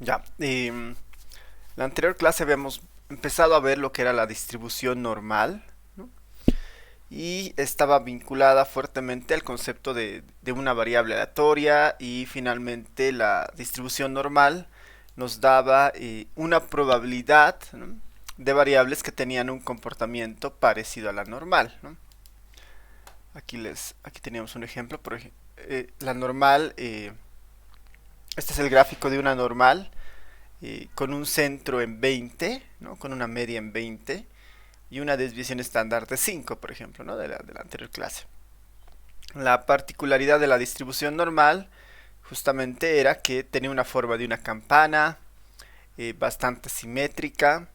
Ya, la anterior clase habíamos empezado a ver lo que era la distribución normal, ¿no? Y estaba vinculada fuertemente al concepto de una variable aleatoria y finalmente la distribución normal nos daba una probabilidad, ¿no?, de variables que tenían un comportamiento parecido a la normal, ¿no? Aquí teníamos un ejemplo, la normal, este es el gráfico de una normal con un centro en 20, ¿no?, con una media en 20 y una desviación estándar de 5, por ejemplo, ¿no?, de la anterior clase. La particularidad de la distribución normal justamente era que tenía una forma de una campana, bastante simétrica,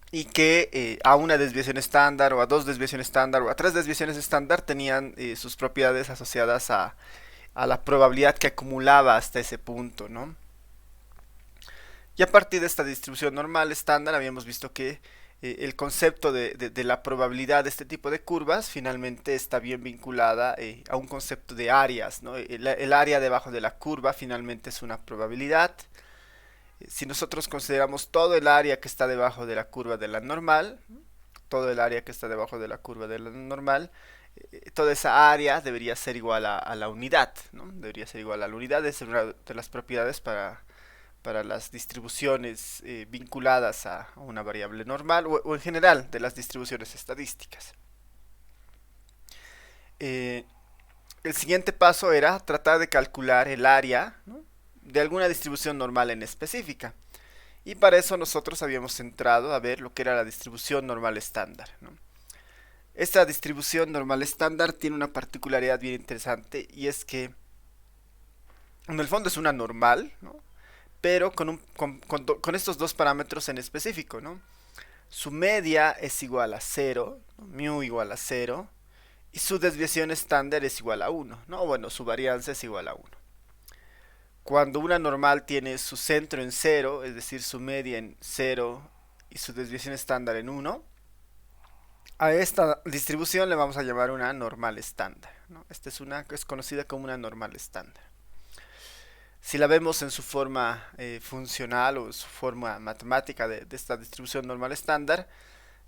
y que a una desviación estándar o a dos desviaciones estándar o a tres desviaciones estándar tenían sus propiedades asociadas a la probabilidad que acumulaba hasta ese punto, ¿no? Y a partir de esta distribución normal estándar habíamos visto que el concepto de la probabilidad de este tipo de curvas finalmente está bien vinculada a un concepto de áreas, ¿no? El área debajo de la curva finalmente es una probabilidad. Si nosotros consideramos todo el área que está debajo de la curva de la normal, todo el área que está debajo de la curva de la normal, toda esa área debería ser igual a la unidad, ¿no? Debería ser igual a la unidad, es una de las propiedades para las distribuciones vinculadas a una variable normal o en general de las distribuciones estadísticas. Eh, el siguiente paso era tratar de calcular el área, ¿no?, de alguna distribución normal en específica. Y para eso nosotros habíamos entrado a ver lo que era la distribución normal estándar, ¿no? Esta distribución normal estándar tiene una particularidad bien interesante y es que en el fondo es una normal, ¿no?, pero con estos dos parámetros en específico, ¿no? Su media es igual a cero, ¿no?, mu igual a cero, y su desviación estándar es igual a uno, ¿no? Bueno, su varianza es igual a uno. Cuando una normal tiene su centro en cero, es decir, su media en cero y su desviación estándar en uno, a esta distribución le vamos a llamar una normal estándar, ¿no? Esta es conocida como una normal estándar. Si la vemos en su forma funcional o su forma matemática de esta distribución normal estándar,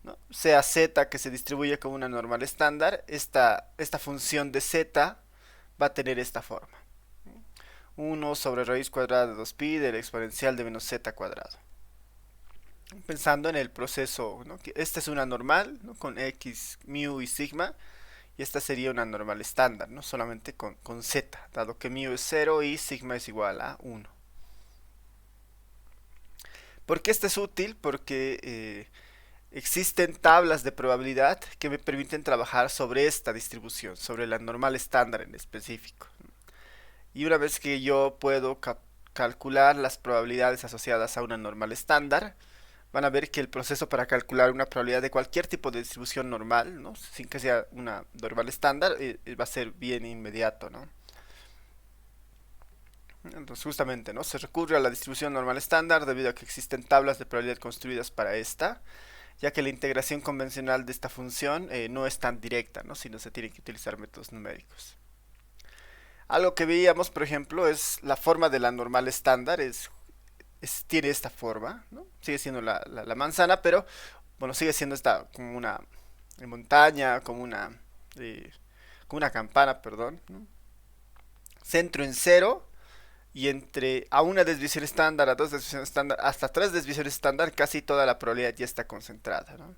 ¿no?, sea z que se distribuye como una normal estándar, esta función de z va a tener esta forma: uno sobre raíz cuadrada de 2pi del exponencial de menos z cuadrado. Pensando en el proceso, ¿no?, que esta es una normal, ¿no?, con x, mu y sigma, y esta sería una normal estándar, ¿no?, solamente con z, dado que mu es 0 y sigma es igual a 1. ¿Por qué esto es útil? Porque existen tablas de probabilidad que me permiten trabajar sobre esta distribución, sobre la normal estándar en específico. Y una vez que yo puedo calcular las probabilidades asociadas a una normal estándar, van a ver que el proceso para calcular una probabilidad de cualquier tipo de distribución normal, ¿no?, sin que sea una normal estándar, va a ser bien inmediato, ¿no? Entonces justamente, ¿no?, se recurre a la distribución normal estándar debido a que existen tablas de probabilidad construidas para esta, ya que la integración convencional de esta función no es tan directa, ¿no?, sino se tiene que utilizar métodos numéricos. Algo que veíamos, por ejemplo, es la forma de la normal estándar, tiene esta forma, ¿no? Sigue siendo la manzana, pero bueno, sigue siendo esta como una montaña, eh, como una campana, perdón, ¿no? Centro en cero y entre a una desviación estándar, a dos desviaciones estándar, hasta tres desviaciones estándar, casi toda la probabilidad ya está concentrada, ¿no?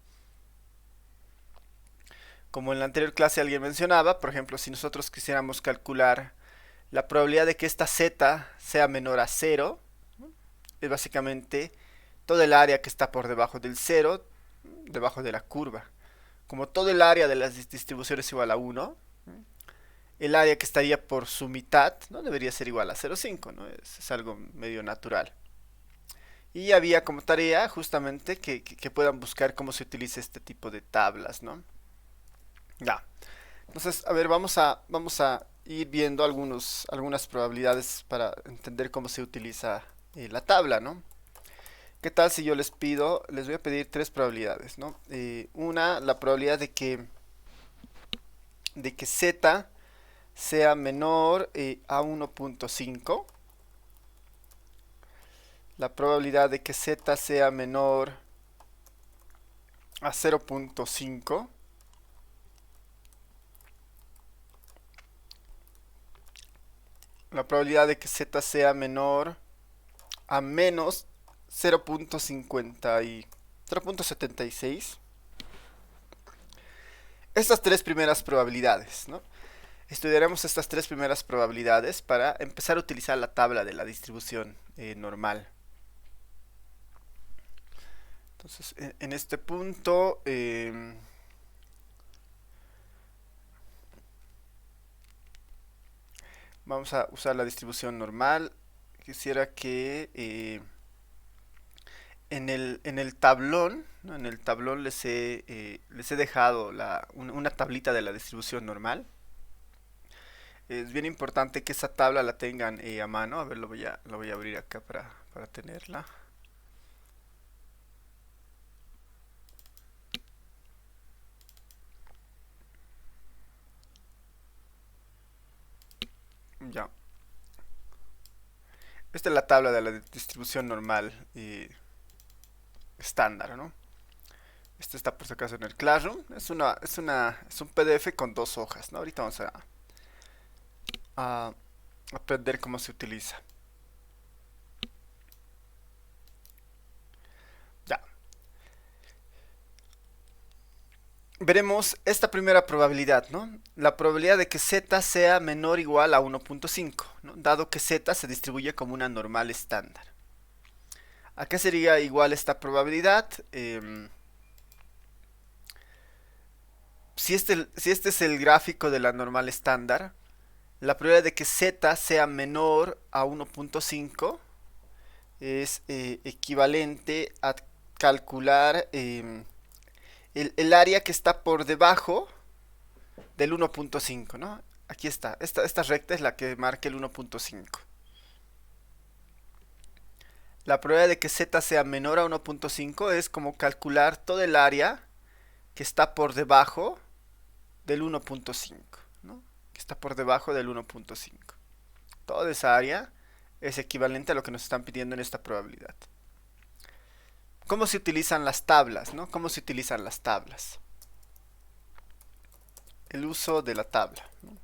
Como en la anterior clase alguien mencionaba, por ejemplo, si nosotros quisiéramos calcular la probabilidad de que esta z sea menor a cero, ¿no?, es básicamente todo el área que está por debajo del cero, debajo de la curva. Como todo el área de las distribuciones es igual a uno, el área que estaría por su mitad no debería ser igual a 0,5, ¿no? Es algo medio natural. Y había como tarea justamente que puedan buscar cómo se utiliza este tipo de tablas, ¿no? Ya. Entonces, a ver, vamos a ir viendo algunas probabilidades para entender cómo se utiliza la tabla, ¿no? ¿Qué tal si yo les voy a pedir tres probabilidades, ¿no? Una, la probabilidad de que z sea menor a 1.5. la probabilidad de que z sea menor a 0.5, la probabilidad de que z sea menor a menos 0.76. Estas tres primeras probabilidades, ¿no? Estudiaremos estas tres primeras probabilidades para empezar a utilizar la tabla de la distribución normal. Entonces, en este punto vamos a usar la distribución normal. Quisiera que en el tablón, ¿no? En el tablón les he dejado una tablita de la distribución normal. Es bien importante que esa tabla la tengan a mano. A ver, lo voy a abrir acá para tenerla. Ya. Esta es la tabla de la distribución normal estándar, ¿no? Este está por si acaso en el Classroom. Es un PDF con 2 hojas, ¿no? Ahorita vamos a aprender cómo se utiliza. Ya. Veremos esta primera probabilidad, ¿no? La probabilidad de que z sea menor o igual a 1.5, ¿no? Dado que z se distribuye como una normal estándar. ¿A qué sería igual esta probabilidad? Si este es el gráfico de la normal estándar, la probabilidad de que z sea menor a 1.5 es equivalente a calcular el área que está por debajo del 1.5, ¿no? Aquí está, esta recta es la que marca el 1.5. La probabilidad de que z sea menor a 1.5 es como calcular todo el área que está por debajo del 1.5, ¿no? Que está por debajo del 1.5. Toda esa área es equivalente a lo que nos están pidiendo en esta probabilidad. ¿Cómo se utilizan las tablas, no? ¿Cómo se utilizan las tablas? El uso de la tabla, ¿no?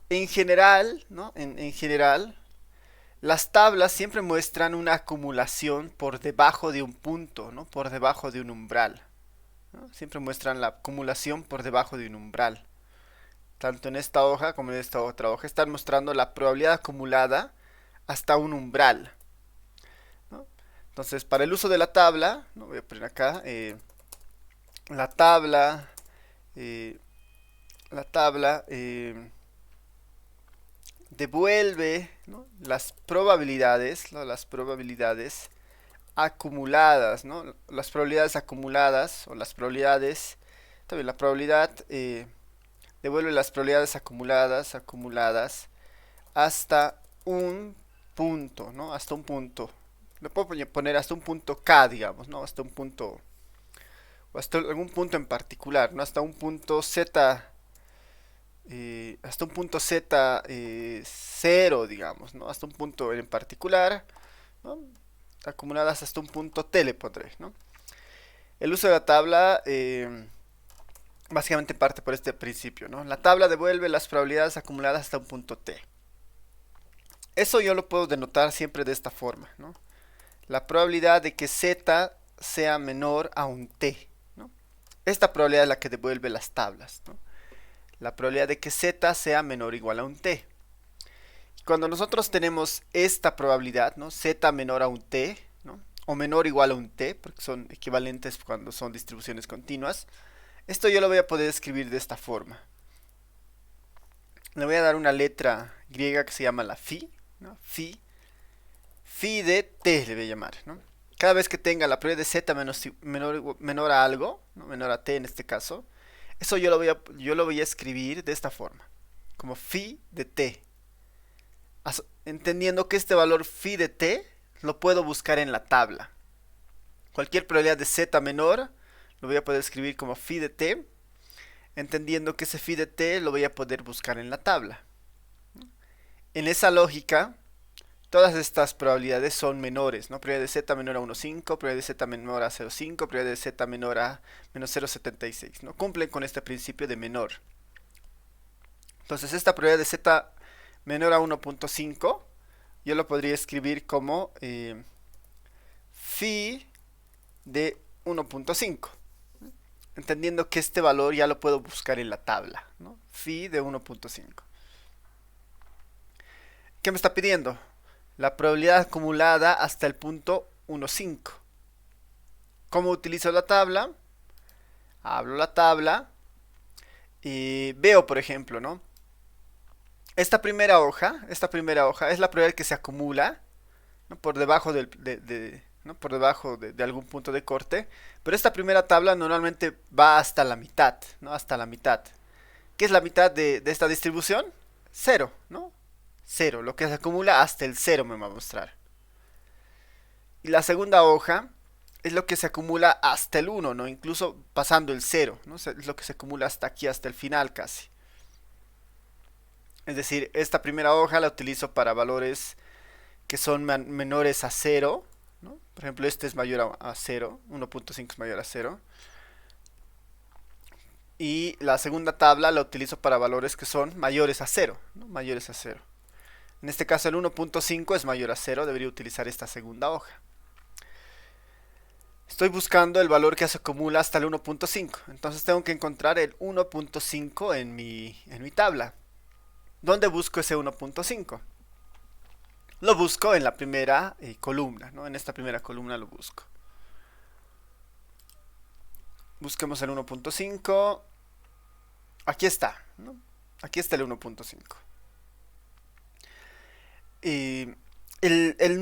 En general, ¿no? En general, las tablas siempre muestran una acumulación por debajo de un punto, ¿no? Por debajo de un umbral, ¿no? Siempre muestran la acumulación por debajo de un umbral. Tanto en esta hoja como en esta otra hoja están mostrando la probabilidad acumulada hasta un umbral, ¿no? Entonces, para el uso de la tabla, ¿no? Voy a poner acá la tabla, eh, la tabla devuelve, ¿no? Las probabilidades, ¿no? Las probabilidades acumuladas, ¿no? Las probabilidades acumuladas o las probabilidades, también la probabilidad devuelve las probabilidades acumuladas hasta un punto, ¿no? Hasta un punto. Le puedo poner hasta un punto K, digamos, ¿no? Hasta un punto, o hasta algún punto en particular, ¿no? Hasta un punto Z, hasta un punto Z 0, digamos, ¿no? Hasta un punto en particular, ¿no? Acumuladas hasta un punto T le pondré, ¿no? El uso de la tabla básicamente parte por este principio, ¿no? La tabla devuelve las probabilidades acumuladas hasta un punto T. Eso yo lo puedo denotar siempre de esta forma, ¿no? La probabilidad de que Z sea menor a un T, ¿no? Esta probabilidad es la que devuelve las tablas, ¿no? La probabilidad de que Z sea menor o igual a un T. Cuando nosotros tenemos esta probabilidad, ¿no? Z menor a un T, ¿no? O menor o igual a un T, porque son equivalentes cuando son distribuciones continuas. Esto yo lo voy a poder escribir de esta forma. Le voy a dar una letra griega que se llama la phi, ¿no? Phi de t le voy a llamar, ¿no? Cada vez que tenga la probabilidad de z menor a algo, ¿no? Menor a t en este caso, eso yo lo voy a escribir de esta forma, como phi de t. Entendiendo que este valor phi de t lo puedo buscar en la tabla. Cualquier probabilidad de z menor lo voy a poder escribir como phi de t, entendiendo que ese phi de t lo voy a poder buscar en la tabla. En esa lógica, todas estas probabilidades son menores, ¿no? Probabilidad de z menor a 1,5, probabilidad de z menor a 0,5, probabilidad de z menor a menos 0,76, ¿no? Cumplen con este principio de menor. Entonces esta probabilidad de z menor a 1,5 yo lo podría escribir como phi de 1,5, entendiendo que este valor ya lo puedo buscar en la tabla, ¿no? Phi de 1,5. ¿Qué me está pidiendo? La probabilidad acumulada hasta el punto 1,5. ¿Cómo utilizo la tabla? Abro la tabla y veo, por ejemplo, ¿no? Esta primera hoja es la probabilidad que se acumula, ¿no? Por debajo ¿no? Por debajo de algún punto de corte. Pero esta primera tabla normalmente va hasta la mitad, ¿no? Hasta la mitad. ¿Qué es la mitad de esta distribución? Cero, ¿no? Cero. Lo que se acumula hasta el cero me va a mostrar. Y la segunda hoja es lo que se acumula hasta el 1, ¿no? Incluso pasando el 0, ¿no? Es lo que se acumula hasta aquí, hasta el final casi. Es decir, esta primera hoja la utilizo para valores que son menores a 0, ¿no? Por ejemplo, este es mayor a 0, 1,5 es mayor a 0. Y la segunda tabla la utilizo para valores que son mayores a 0, ¿no? Mayores a 0. En este caso el 1,5 es mayor a 0, debería utilizar esta segunda hoja. Estoy buscando el valor que se acumula hasta el 1,5. Entonces tengo que encontrar el 1,5 en mi tabla. ¿Dónde busco ese 1,5? Lo busco en la primera columna, ¿no? En esta primera columna lo busco. Busquemos el 1,5. Aquí está, ¿no? Aquí está el 1,5. El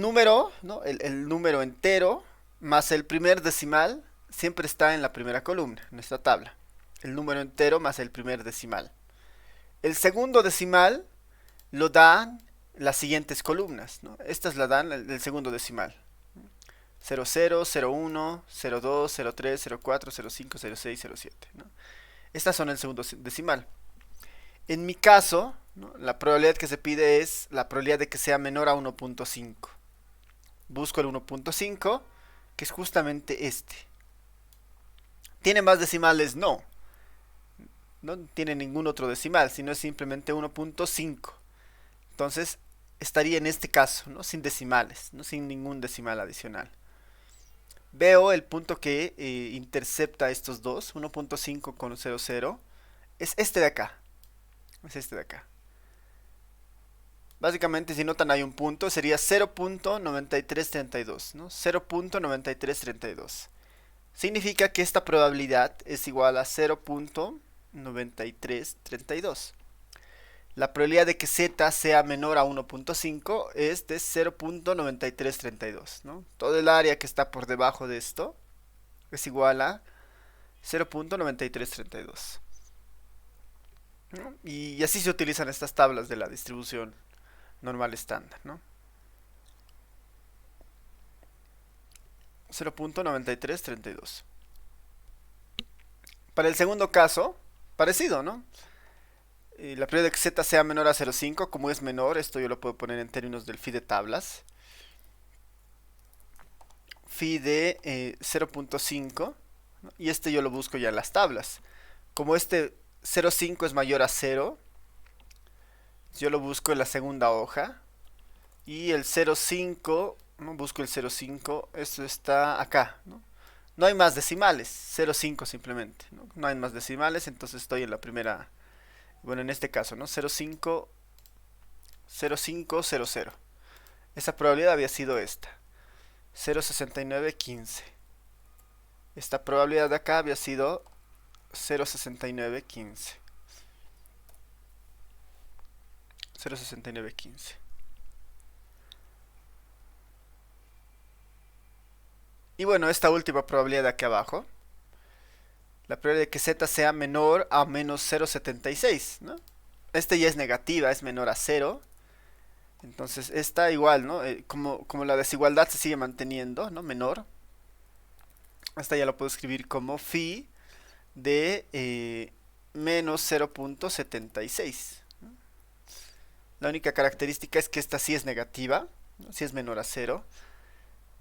número, ¿no? El número entero más el primer decimal siempre está en la primera columna, en esta tabla. El número entero más el primer decimal. El segundo decimal lo dan las siguientes columnas, ¿no? Estas la dan el segundo decimal. 00, 01, 02, 03, 04, 05, 06, 07, ¿no? Estas son el segundo decimal. En mi caso, ¿no? La probabilidad que se pide es la probabilidad de que sea menor a 1,5. Busco el 1,5, que es justamente este. ¿Tiene más decimales? No. No tiene ningún otro decimal, sino es simplemente 1,5. Entonces, estaría en este caso, ¿no? Sin decimales, ¿no? Sin ningún decimal adicional. Veo el punto que intercepta estos dos, 1,5 con 00. Es este de acá. Es este de acá. Básicamente, si notan, hay un punto, sería 0,9332, ¿no? 0,9332. Significa que esta probabilidad es igual a 0,9332. La probabilidad de que z sea menor a 1,5 es de 0,9332, ¿no? Todo el área que está por debajo de esto es igual a 0,9332. ¿No? Y así se utilizan estas tablas de la distribución normal estándar, ¿no? 0,9332. Para el segundo caso, parecido, ¿no? La probabilidad de que z sea menor a 0,5, como es menor, esto yo lo puedo poner en términos del phi de tablas. Phi de 0,5, ¿no? Y este yo lo busco ya en las tablas. Como este 0,5 es mayor a 0, yo lo busco en la segunda hoja. Y el 0,5, ¿no? Busco el 0,5, esto está acá, ¿no? No hay más decimales, 0,5 simplemente, ¿no? No hay más decimales, entonces estoy en la primera, bueno, en este caso, ¿no? 0,5, 0,500. Esa probabilidad había sido esta, 0,6915. Esta probabilidad de acá había sido 0,6915. 0,6915. Y bueno, esta última probabilidad de aquí abajo, la probabilidad de que z sea menor a menos 0,76, ¿no? Este ya es negativa, es menor a 0. Entonces esta igual, ¿no? Como la desigualdad se sigue manteniendo, ¿no? Menor. Esta ya lo puedo escribir como phi de menos 0,76, ¿no? La única característica es que esta sí es negativa. ¿no? Si es menor a cero.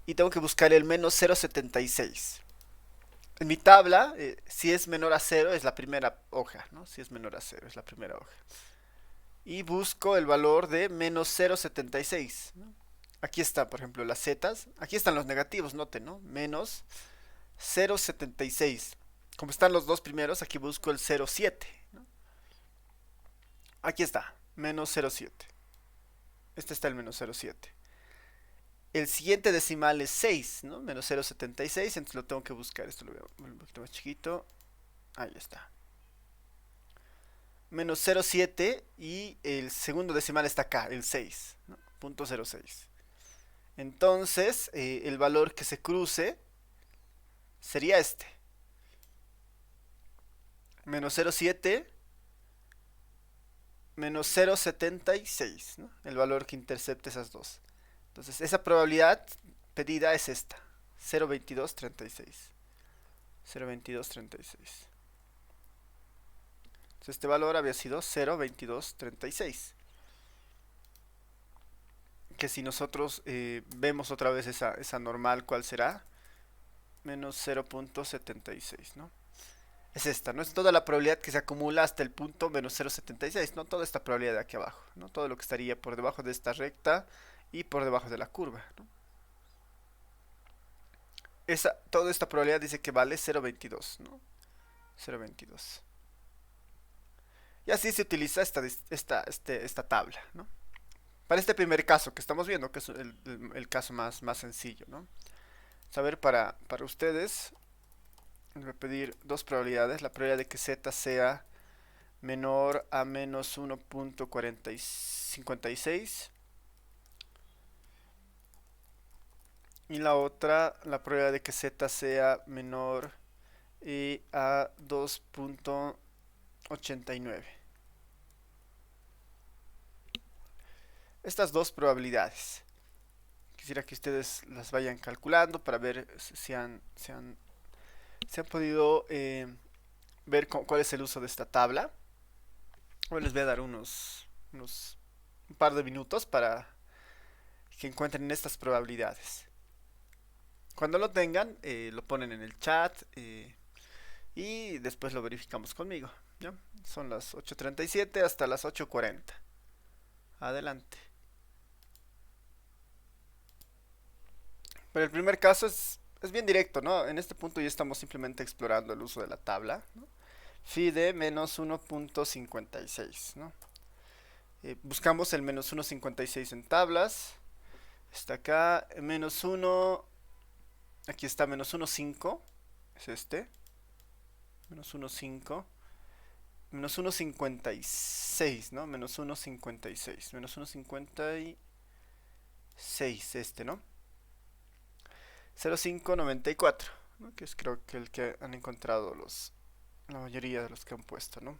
Y tengo que buscar el menos 0,76. En mi tabla, si es menor a cero es la primera hoja, ¿no? Si es menor a cero es la primera hoja. Y busco el valor de menos 0,76, ¿no? Aquí está, por ejemplo, las zetas. Aquí están los negativos, noten, ¿no? Menos 0,76. Como están los dos primeros, aquí busco el 0,7, ¿no? Aquí está, menos 0,7. Este está el menos 0,7. El siguiente decimal es 6, ¿no? Menos 0,76, entonces lo tengo que buscar. Esto lo voy a poner un poquito más chiquito. Ahí está. Menos 0,7 y el segundo decimal está acá, el 6, ¿no? Punto 0,6. Entonces, el valor que se cruce sería este. Menos 0,7 menos 0,76, ¿no? El valor que intercepte esas dos. Entonces, esa probabilidad pedida es esta. 0,2236. 0,2236. Entonces, este valor había sido 0,2236. Que si nosotros vemos otra vez esa normal, ¿cuál será? Menos 0,76, ¿no? Es esta, ¿no? Es toda la probabilidad que se acumula hasta el punto menos 0,76, ¿no? Toda esta probabilidad de aquí abajo, ¿no? Todo lo que estaría por debajo de esta recta y por debajo de la curva, ¿no? Toda esta probabilidad dice que vale 0,22, ¿no? 0,22. Y así se utiliza esta tabla, ¿no? Para este primer caso que estamos viendo, que es el caso más sencillo, ¿no? Saber para ustedes, les voy a pedir dos probabilidades. La probabilidad de que z sea menor a menos 1,56 y la otra, la probabilidad de que z sea menor a 2,89. Estas dos probabilidades quisiera que ustedes las vayan calculando para ver si han podido ver cuál es el uso de esta tabla. Hoy les voy a dar un par de minutos para que encuentren estas probabilidades. Cuando lo tengan, lo ponen en el chat y después lo verificamos conmigo. ¿Ya? Son las 8:37 hasta las 8:40. Adelante. Pero el primer caso es bien directo, ¿no? En este punto ya estamos simplemente explorando el uso de la tabla, ¿no? Phi de menos 1,56, ¿no? Buscamos el menos 1,56 en tablas. Está acá, menos 1. Aquí está menos 1,5. Es este. Menos 1,5. Menos 1,56, ¿no? Menos 1,56. Menos 1,56, este, ¿no? 0,594, ¿no? Que es creo que el que han encontrado la mayoría de los que han puesto, ¿no?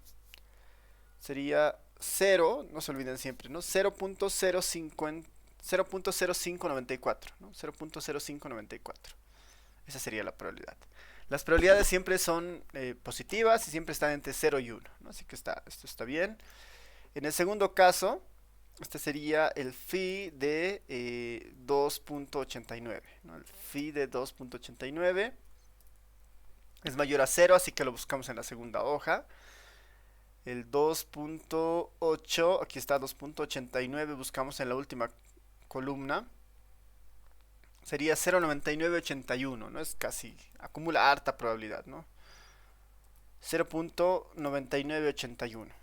Sería 0, no se olviden siempre, ¿no? 0,0594, ¿no? 0,0594. Esa sería la probabilidad. Las probabilidades siempre son positivas y siempre están entre 0 y 1, ¿no? Así que esto está bien. En el segundo caso, este sería el phi de 2,89, ¿no? El phi de 2,89 es mayor a 0, así que lo buscamos en la segunda hoja. El 2,8, aquí está 2,89, buscamos en la última columna. Sería 0,9981, ¿no? Es casi, acumula harta probabilidad, ¿no? 0,9981.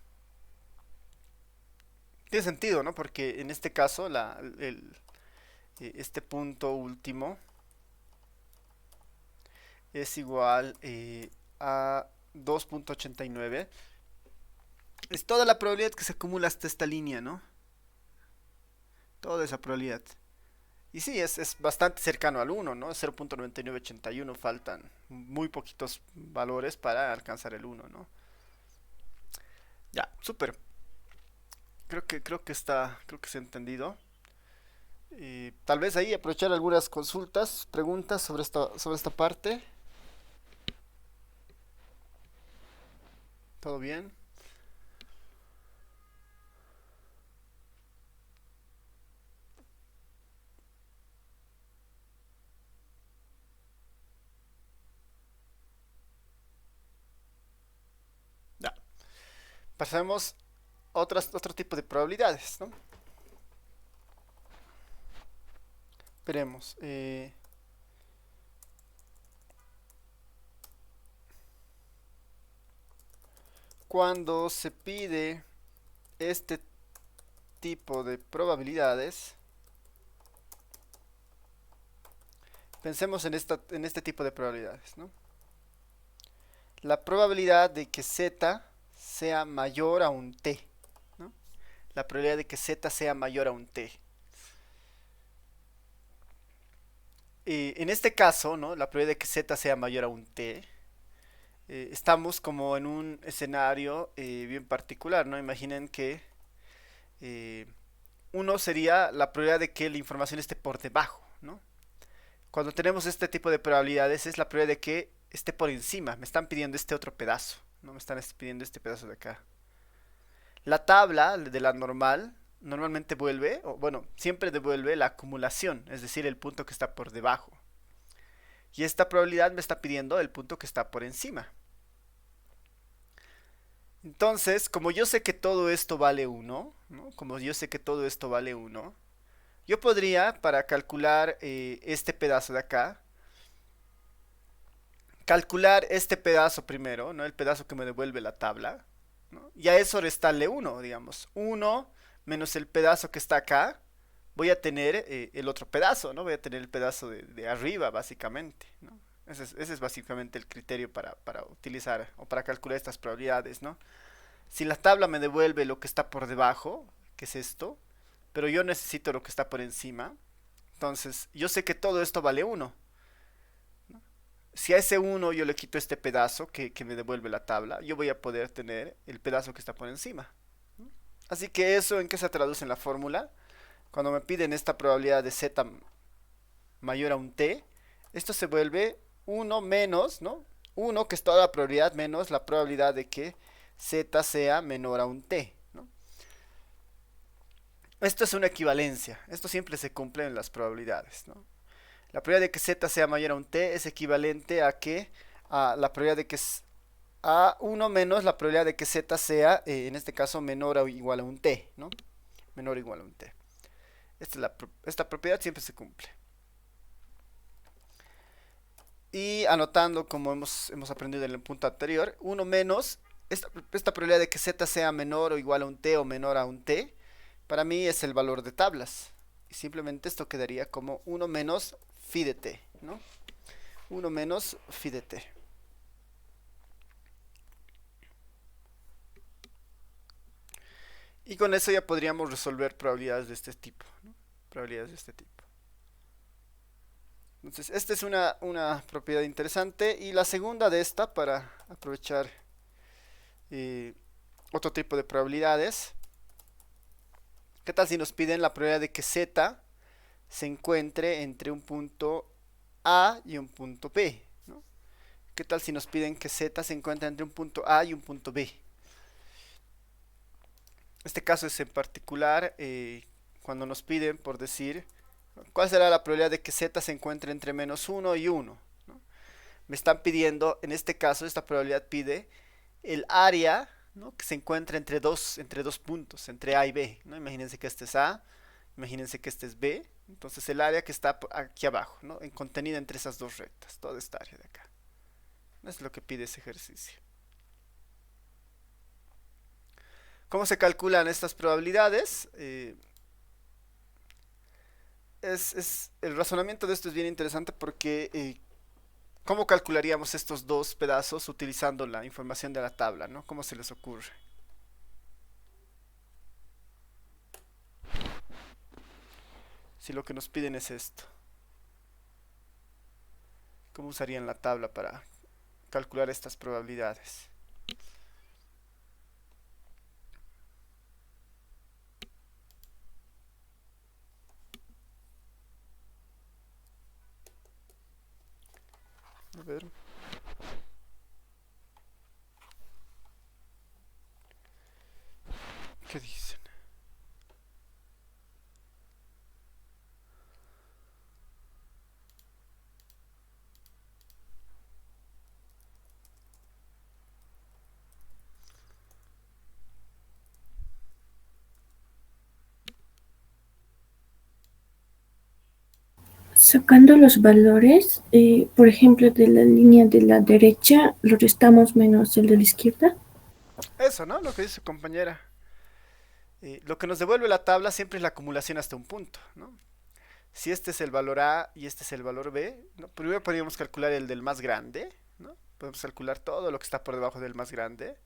Tiene sentido, ¿no? Porque en este caso, este punto último es igual a 2,89. Es toda la probabilidad que se acumula hasta esta línea, ¿no? Toda esa probabilidad. Y sí, es bastante cercano al 1, ¿no? 0,9981, faltan muy poquitos valores para alcanzar el 1, ¿no? Ya, súper. Creo que se ha entendido. Tal vez ahí aprovechar algunas consultas, preguntas sobre esta parte. ¿Todo bien? Pasemos a otro tipo de probabilidades, ¿no? Veremos. Cuando se pide este tipo de probabilidades, pensemos en este tipo de probabilidades, ¿no? La probabilidad de que z sea mayor a un t, ¿no? La probabilidad de que z sea mayor a un t. En este caso, ¿no? La probabilidad de que z sea mayor a un t, estamos como en un escenario bien particular, ¿no? Imaginen que eh, uno sería la probabilidad de que la información esté por debajo, ¿no? Cuando tenemos este tipo de probabilidades es la probabilidad de que esté por encima. Me están pidiendo este otro pedazo, ¿no? Me están pidiendo este pedazo de acá. La tabla de la normal normalmente vuelve, o bueno, siempre devuelve la acumulación, es decir, el punto que está por debajo. Y esta probabilidad me está pidiendo el punto que está por encima. Entonces, como yo sé que todo esto vale 1, ¿no? Como yo sé que todo esto vale 1, yo podría, para calcular este pedazo de acá, calcular este pedazo primero, ¿no? El pedazo que me devuelve la tabla, ¿no? Y a eso restarle 1, digamos. 1 menos el pedazo que está acá, voy a tener el otro pedazo, ¿no? Voy a tener el pedazo de arriba, básicamente, ¿no? Ese es básicamente el criterio para utilizar o para calcular estas probabilidades, ¿no? Si la tabla me devuelve lo que está por debajo, que es esto, pero yo necesito lo que está por encima, entonces yo sé que todo esto vale 1. Si a ese 1 yo le quito este pedazo que me devuelve la tabla, yo voy a poder tener el pedazo que está por encima. Así que eso en qué se traduce en la fórmula. Cuando me piden esta probabilidad de z mayor a un t, esto se vuelve 1 menos, ¿no? 1 que es toda la probabilidad menos la probabilidad de que z sea menor a un t, ¿no? Esto es una equivalencia. Esto siempre se cumple en las probabilidades, ¿no? La probabilidad de que z sea mayor a un t es equivalente a que a la probabilidad de que a 1 menos la probabilidad de que z sea, en este caso, menor o igual a un t, ¿no? Menor o igual a un t. Esta propiedad siempre se cumple. Y anotando, como hemos aprendido en el punto anterior, 1 menos esta probabilidad de que z sea menor o igual a un t o menor a un t, para mí es el valor de tablas. Y simplemente esto quedaría como 1 menos phi de t, ¿no? 1 menos phi de t. Y con eso ya podríamos resolver probabilidades de este tipo, ¿no? Probabilidades de este tipo. Entonces, esta es una propiedad interesante. Y la segunda de esta, para aprovechar eh, otro tipo de probabilidades. ¿Qué tal si nos piden la probabilidad de que z se encuentre entre un punto A y un punto B, ¿no? ¿Qué tal si nos piden que z se encuentre entre un punto A y un punto B? Este caso es en particular cuando nos piden, por decir, ¿cuál será la probabilidad de que z se encuentre entre menos 1 y 1? ¿No? Me están pidiendo, en este caso, esta probabilidad pide el área, ¿no? Que se encuentra entre dos puntos, entre A y B, ¿no? Imagínense que este es A, imagínense que este es B, entonces el área que está aquí abajo, ¿no? En contenida entre esas dos rectas, toda esta área de acá. Es lo que pide ese ejercicio. ¿Cómo se calculan estas probabilidades? El razonamiento de esto es bien interesante porque ¿cómo calcularíamos estos dos pedazos utilizando la información de la tabla, ¿no? ¿Cómo se les ocurre? Si lo que nos piden es esto. ¿Cómo usarían la tabla para calcular estas probabilidades? A ver. ¿Qué dicen? Sacando los valores, por ejemplo, de la línea de la derecha, lo restamos menos el de la izquierda. Eso, ¿no? Lo que dice su compañera. Lo que nos devuelve la tabla siempre es la acumulación hasta un punto, ¿no? Si este es el valor A y este es el valor B, ¿no? Primero podríamos calcular el del más grande, ¿no? Podemos calcular todo lo que está por debajo del más grande.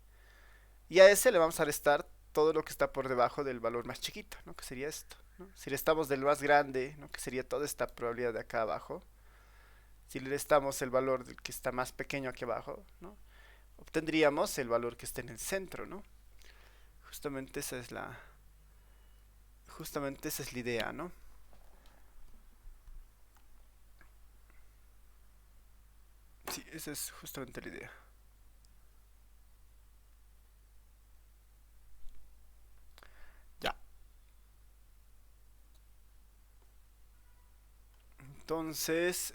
Y a ese le vamos a restar todo lo que está por debajo del valor más chiquito, ¿no? Que sería esto, ¿no? Si restamos del más grande, ¿no? Que sería toda esta probabilidad de acá abajo. Si le restamos el valor del que está más pequeño aquí abajo, ¿no? Obtendríamos el valor que está en el centro, ¿no? Justamente esa es la, justamente esa es la idea, ¿no? Sí, esa es justamente la idea. Ya. Entonces,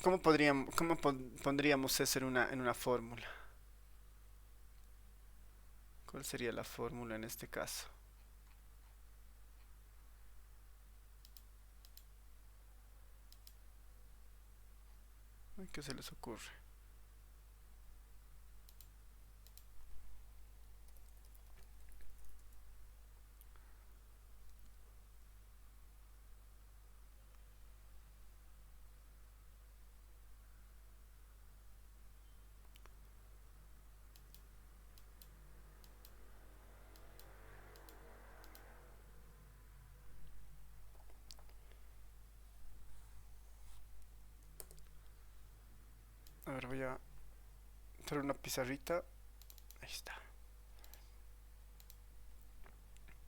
¿cómo pondríamos eso en una fórmula? ¿Cuál sería la fórmula en este caso? ¿Qué se les ocurre? A ver, voy a traer una pizarrita. Ahí está.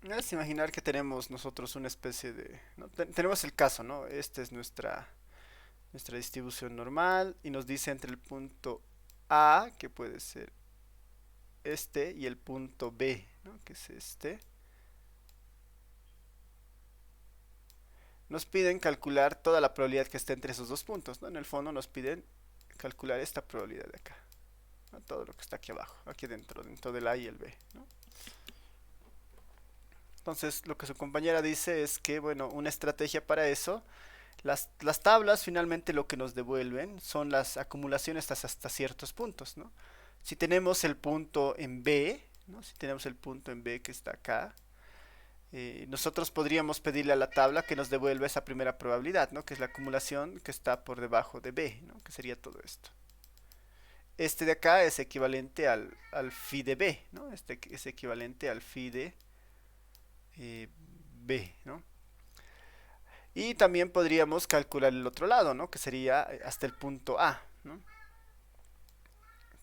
Es imaginar que tenemos nosotros una especie de... ¿no? Tenemos el caso, ¿no? Esta es nuestra distribución normal y nos dice entre el punto A, que puede ser este, y el punto B, ¿no? Que es este. Nos piden calcular toda la probabilidad que esté entre esos dos puntos, ¿no? En el fondo nos piden calcular esta probabilidad de acá, ¿no? Todo lo que está aquí abajo, aquí dentro del A y el B, ¿no? Entonces, lo que su compañera dice es que, bueno, una estrategia para eso, las tablas finalmente lo que nos devuelven son las acumulaciones hasta ciertos puntos, ¿no? Si tenemos el punto en B, ¿no? Si tenemos el punto en B que está acá, nosotros podríamos pedirle a la tabla que nos devuelva esa primera probabilidad, ¿no? Que es la acumulación que está por debajo de B, ¿no? Que sería todo esto. Este de acá es equivalente al phi de B, ¿no? Este es equivalente al phi de B, ¿no? Y también podríamos calcular el otro lado, ¿no? Que sería hasta el punto A, ¿no?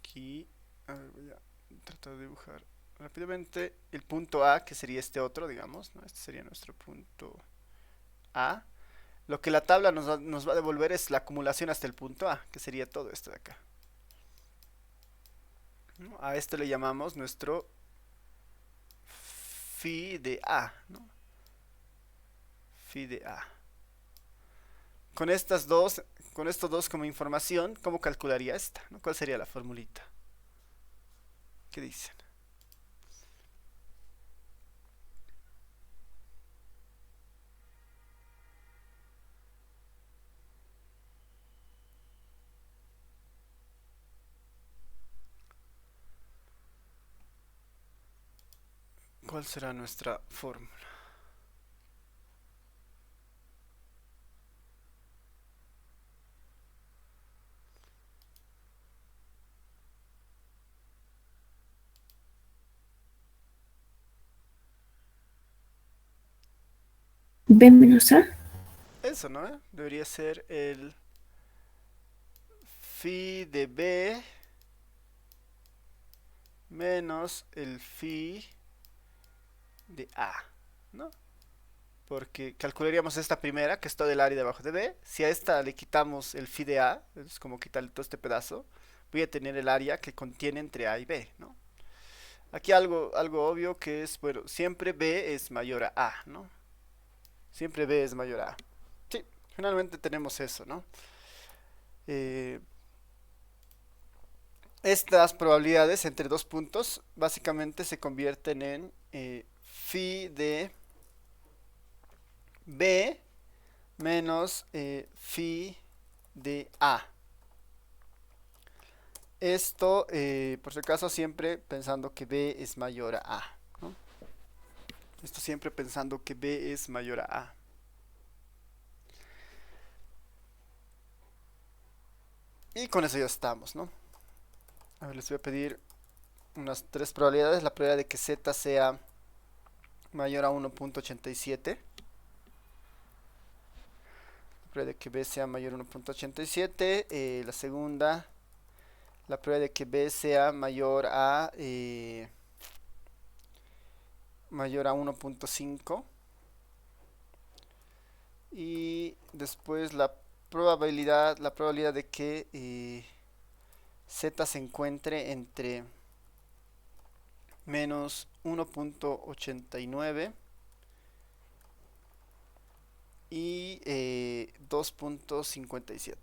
Aquí, a ver, voy a tratar de dibujar rápidamente el punto A, que sería este otro, digamos, ¿no? Este sería nuestro punto A. Lo que la tabla nos va a devolver es la acumulación hasta el punto A, que sería todo esto de acá, ¿no? A esto le llamamos nuestro phi de A, ¿no? Phi de A. Con estas dos, con estos dos como información, ¿cómo calcularía esta? ¿No? ¿Cuál sería la formulita? ¿Qué dicen? ¿Cuál será nuestra fórmula? B menos A. Eso, ¿no? Debería ser el phi de B menos el phi de A, ¿no? Porque calcularíamos esta primera, que es todo el área debajo de B. Si a esta le quitamos el phi de A, es como quitarle todo este pedazo, voy a tener el área que contiene entre A y B, ¿no? Aquí algo obvio que es, bueno, siempre B es mayor a A, ¿no? Siempre B es mayor a A. Sí, finalmente tenemos eso, ¿no? Eh, Estas probabilidades entre dos puntos básicamente se convierten en phi de B menos phi de A. Esto, por si acaso, siempre pensando que B es mayor a A, ¿no? Esto siempre pensando que B es mayor a A. Y con eso ya estamos, ¿no? A ver, les voy a pedir unas tres probabilidades. La probabilidad de que Z sea mayor a 1.87. La probabilidad de que B sea mayor a 1.87. La segunda, la probabilidad de que B sea mayor a 1.5. Y después la probabilidad de que Z se encuentre entre menos 1.89 y 2.57.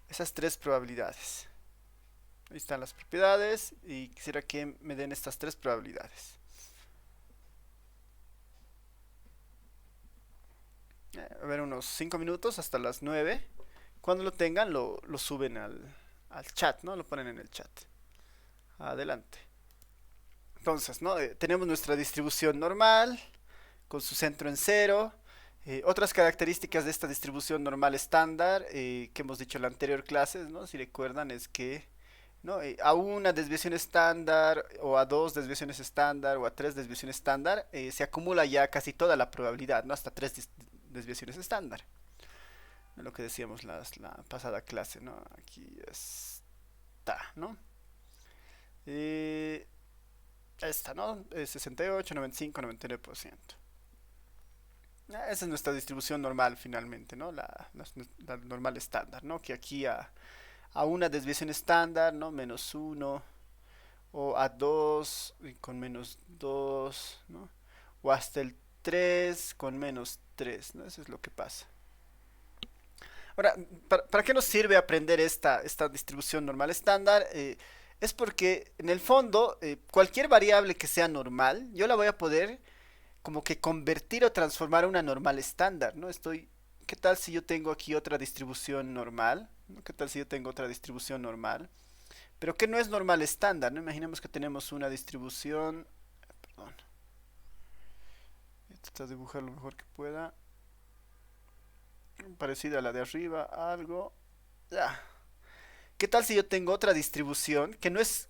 Esas tres probabilidades. Ahí están las propiedades y quisiera que me den estas tres probabilidades. A ver, unos 5 minutos hasta las 9. Cuando lo tengan, lo suben al chat, ¿no? Lo ponen en el chat. Adelante. Entonces, ¿no? Tenemos nuestra distribución normal con su centro en cero. Otras características de esta distribución normal estándar que hemos dicho en la anterior clase, ¿no? Si recuerdan, es que, ¿no? A una desviación estándar o a dos desviaciones estándar o a tres desviaciones estándar se acumula ya casi toda la probabilidad, ¿no? Hasta tres desviaciones estándar. Lo que decíamos la pasada clase, ¿no? Aquí está, ¿no? Eh, Esta, ¿no? 68, 95, 99%. Esa es nuestra distribución normal finalmente, ¿no? La normal estándar, ¿no? Que aquí a una desviación estándar, ¿no? Menos uno, o a 2 con menos 2, ¿no? O hasta el 3 con menos 3, ¿no? Eso es lo que pasa. Ahora, ¿para qué nos sirve aprender esta distribución normal estándar? Es porque en el fondo cualquier variable que sea normal, yo la voy a poder como que convertir o transformar a una normal estándar, ¿no? ¿Qué tal si yo tengo aquí otra distribución normal? ¿No? ¿Qué tal si yo tengo otra distribución normal? Pero que no es normal estándar, ¿no? Imaginemos que tenemos una distribución, perdón, voy a tratar de dibujar lo mejor que pueda, parecida a la de arriba, algo, ya. ¿Qué tal si yo tengo otra distribución que no es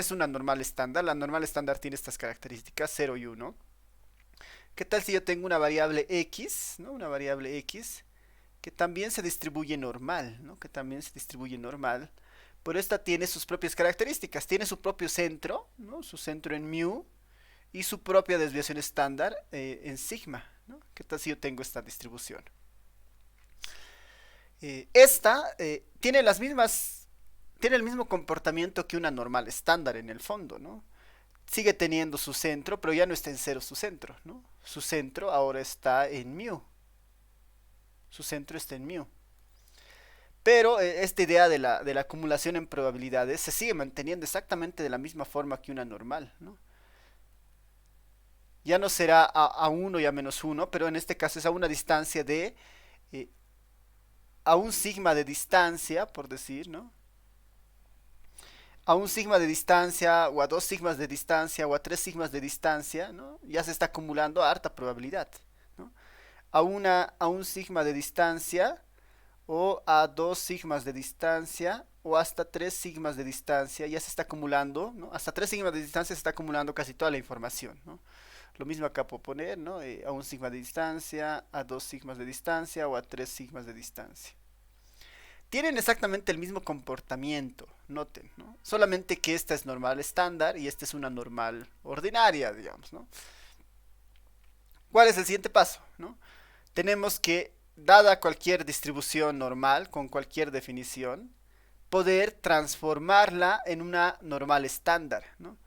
una normal estándar? La normal estándar tiene estas características, 0 y 1. ¿Qué tal si yo tengo una variable x, ¿no? Una variable x que también se distribuye normal, ¿no? Que también se distribuye normal. Pero esta tiene sus propias características. Tiene su propio centro, ¿no? Su centro en mu y su propia desviación estándar en sigma, ¿no? ¿Qué tal si yo tengo esta distribución? Esta tiene el mismo comportamiento que una normal estándar en el fondo, ¿no? Sigue teniendo su centro, pero ya no está en cero su centro, ¿no? Su centro ahora está en mu. Su centro está en mu. Pero esta idea de la acumulación en probabilidades se sigue manteniendo exactamente de la misma forma que una normal, ¿no? Ya no será a 1 y a menos uno, pero en este caso es a una distancia eh, a un sigma de distancia, por decir, ¿no? A un sigma de distancia, o a dos sigmas de distancia, o a tres sigmas de distancia, ¿no? Ya se está acumulando a harta probabilidad, ¿no? A un sigma de distancia, o a dos sigmas de distancia, o hasta tres sigmas de distancia, ya se está acumulando, ¿no? Hasta tres sigmas de distancia se está acumulando casi toda la información, ¿no? Lo mismo acá puedo poner, ¿no? A un sigma de distancia, a dos sigmas de distancia, o a tres sigmas de distancia. Tienen exactamente el mismo comportamiento, noten, ¿no? Solamente que esta es normal estándar y esta es una normal ordinaria, digamos, ¿no? ¿Cuál es el siguiente paso? ¿No? Tenemos que, dada cualquier distribución normal, con cualquier definición, poder transformarla en una normal estándar, ¿no?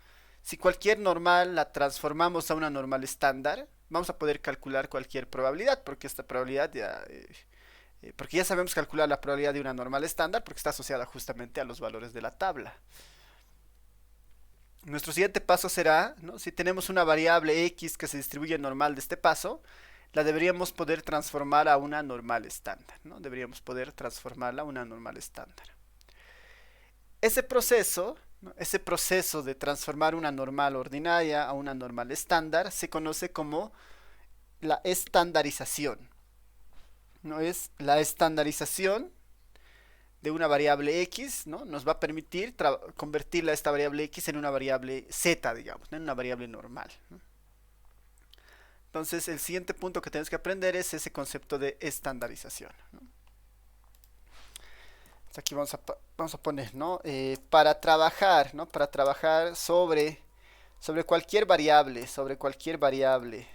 Si cualquier normal la transformamos a una normal estándar, vamos a poder calcular cualquier probabilidad, porque esta probabilidad ya porque ya sabemos calcular la probabilidad de una normal estándar porque está asociada justamente a los valores de la tabla. Nuestro siguiente paso será, ¿no? Si tenemos una variable x que se distribuye normal de este paso, la deberíamos poder transformar a una normal estándar, ¿no? Deberíamos poder transformarla a una normal estándar. Ese proceso, ¿no? Ese proceso de transformar una normal ordinaria a una normal estándar se conoce como la estandarización. ¿No? Es la estandarización de una variable x, ¿no? Nos va a permitir convertirla esta variable x en una variable z, digamos, ¿no? En una variable normal, ¿no? Entonces, el siguiente punto que tenemos que aprender es ese concepto de estandarización, ¿no? Aquí vamos a poner, ¿no? Para trabajar, ¿no? Para trabajar sobre cualquier variable, sobre cualquier variable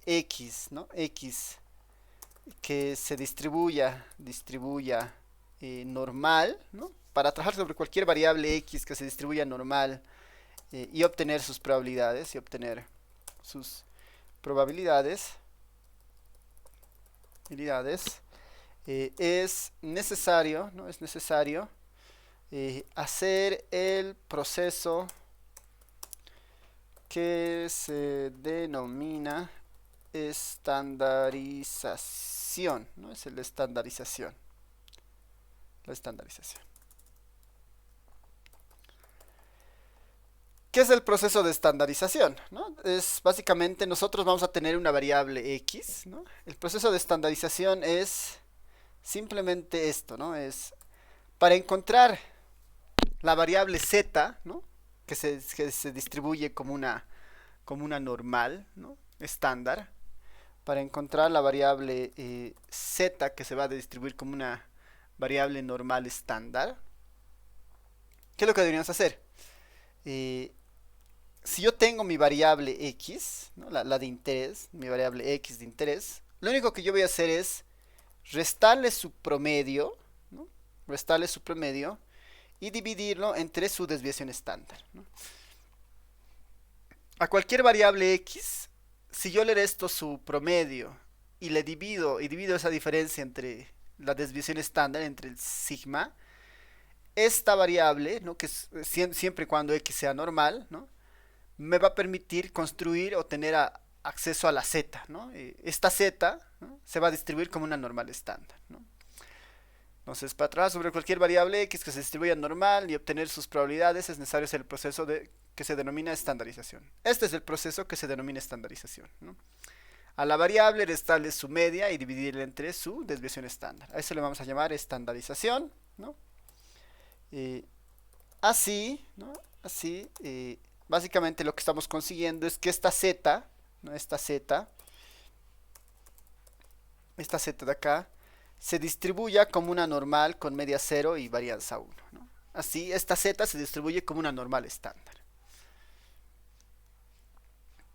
x, ¿no? X que se distribuya normal, ¿no? Para trabajar sobre cualquier variable x que se distribuya normal y obtener sus probabilidades, es necesario, ¿no? Es necesario hacer el proceso que se denomina estandarización, ¿no? Es el de estandarización. La estandarización. ¿Qué es el proceso de estandarización? ¿No? Es básicamente nosotros vamos a tener una variable x, ¿no? El proceso de estandarización es simplemente esto, ¿no? Es para encontrar la variable z, ¿no? Que se distribuye como una normal, ¿no? Estándar. Para encontrar la variable z que se va a distribuir como una variable normal estándar, ¿qué es lo que deberíamos hacer? Si yo tengo mi variable x, ¿no? la de interés, mi variable x de interés, lo único que yo voy a hacer es restarle su promedio, ¿no? Restarle su promedio y dividirlo entre su desviación estándar, ¿no? A cualquier variable x, si yo le resto su promedio y divido esa diferencia entre la desviación estándar, entre el sigma, esta variable, ¿no? Que es, siempre y cuando x sea normal, ¿no? Me va a permitir construir o tener acceso a la z, ¿no? Esta z, ¿no? Se va a distribuir como una normal estándar, ¿no? Entonces, para trabajar sobre cualquier variable x que se distribuya normal y obtener sus probabilidades es necesario hacer el proceso que se denomina estandarización. Este es el proceso que se denomina estandarización, ¿no? A la variable restarle su media y dividirla entre su desviación estándar. A eso le vamos a llamar estandarización, ¿no? Eh, así, ¿no? Así, básicamente lo que estamos consiguiendo es que esta z, ¿no? Esta z de acá, se distribuya como una normal con media 0 y varianza 1, ¿no? Así, esta z se distribuye como una normal estándar.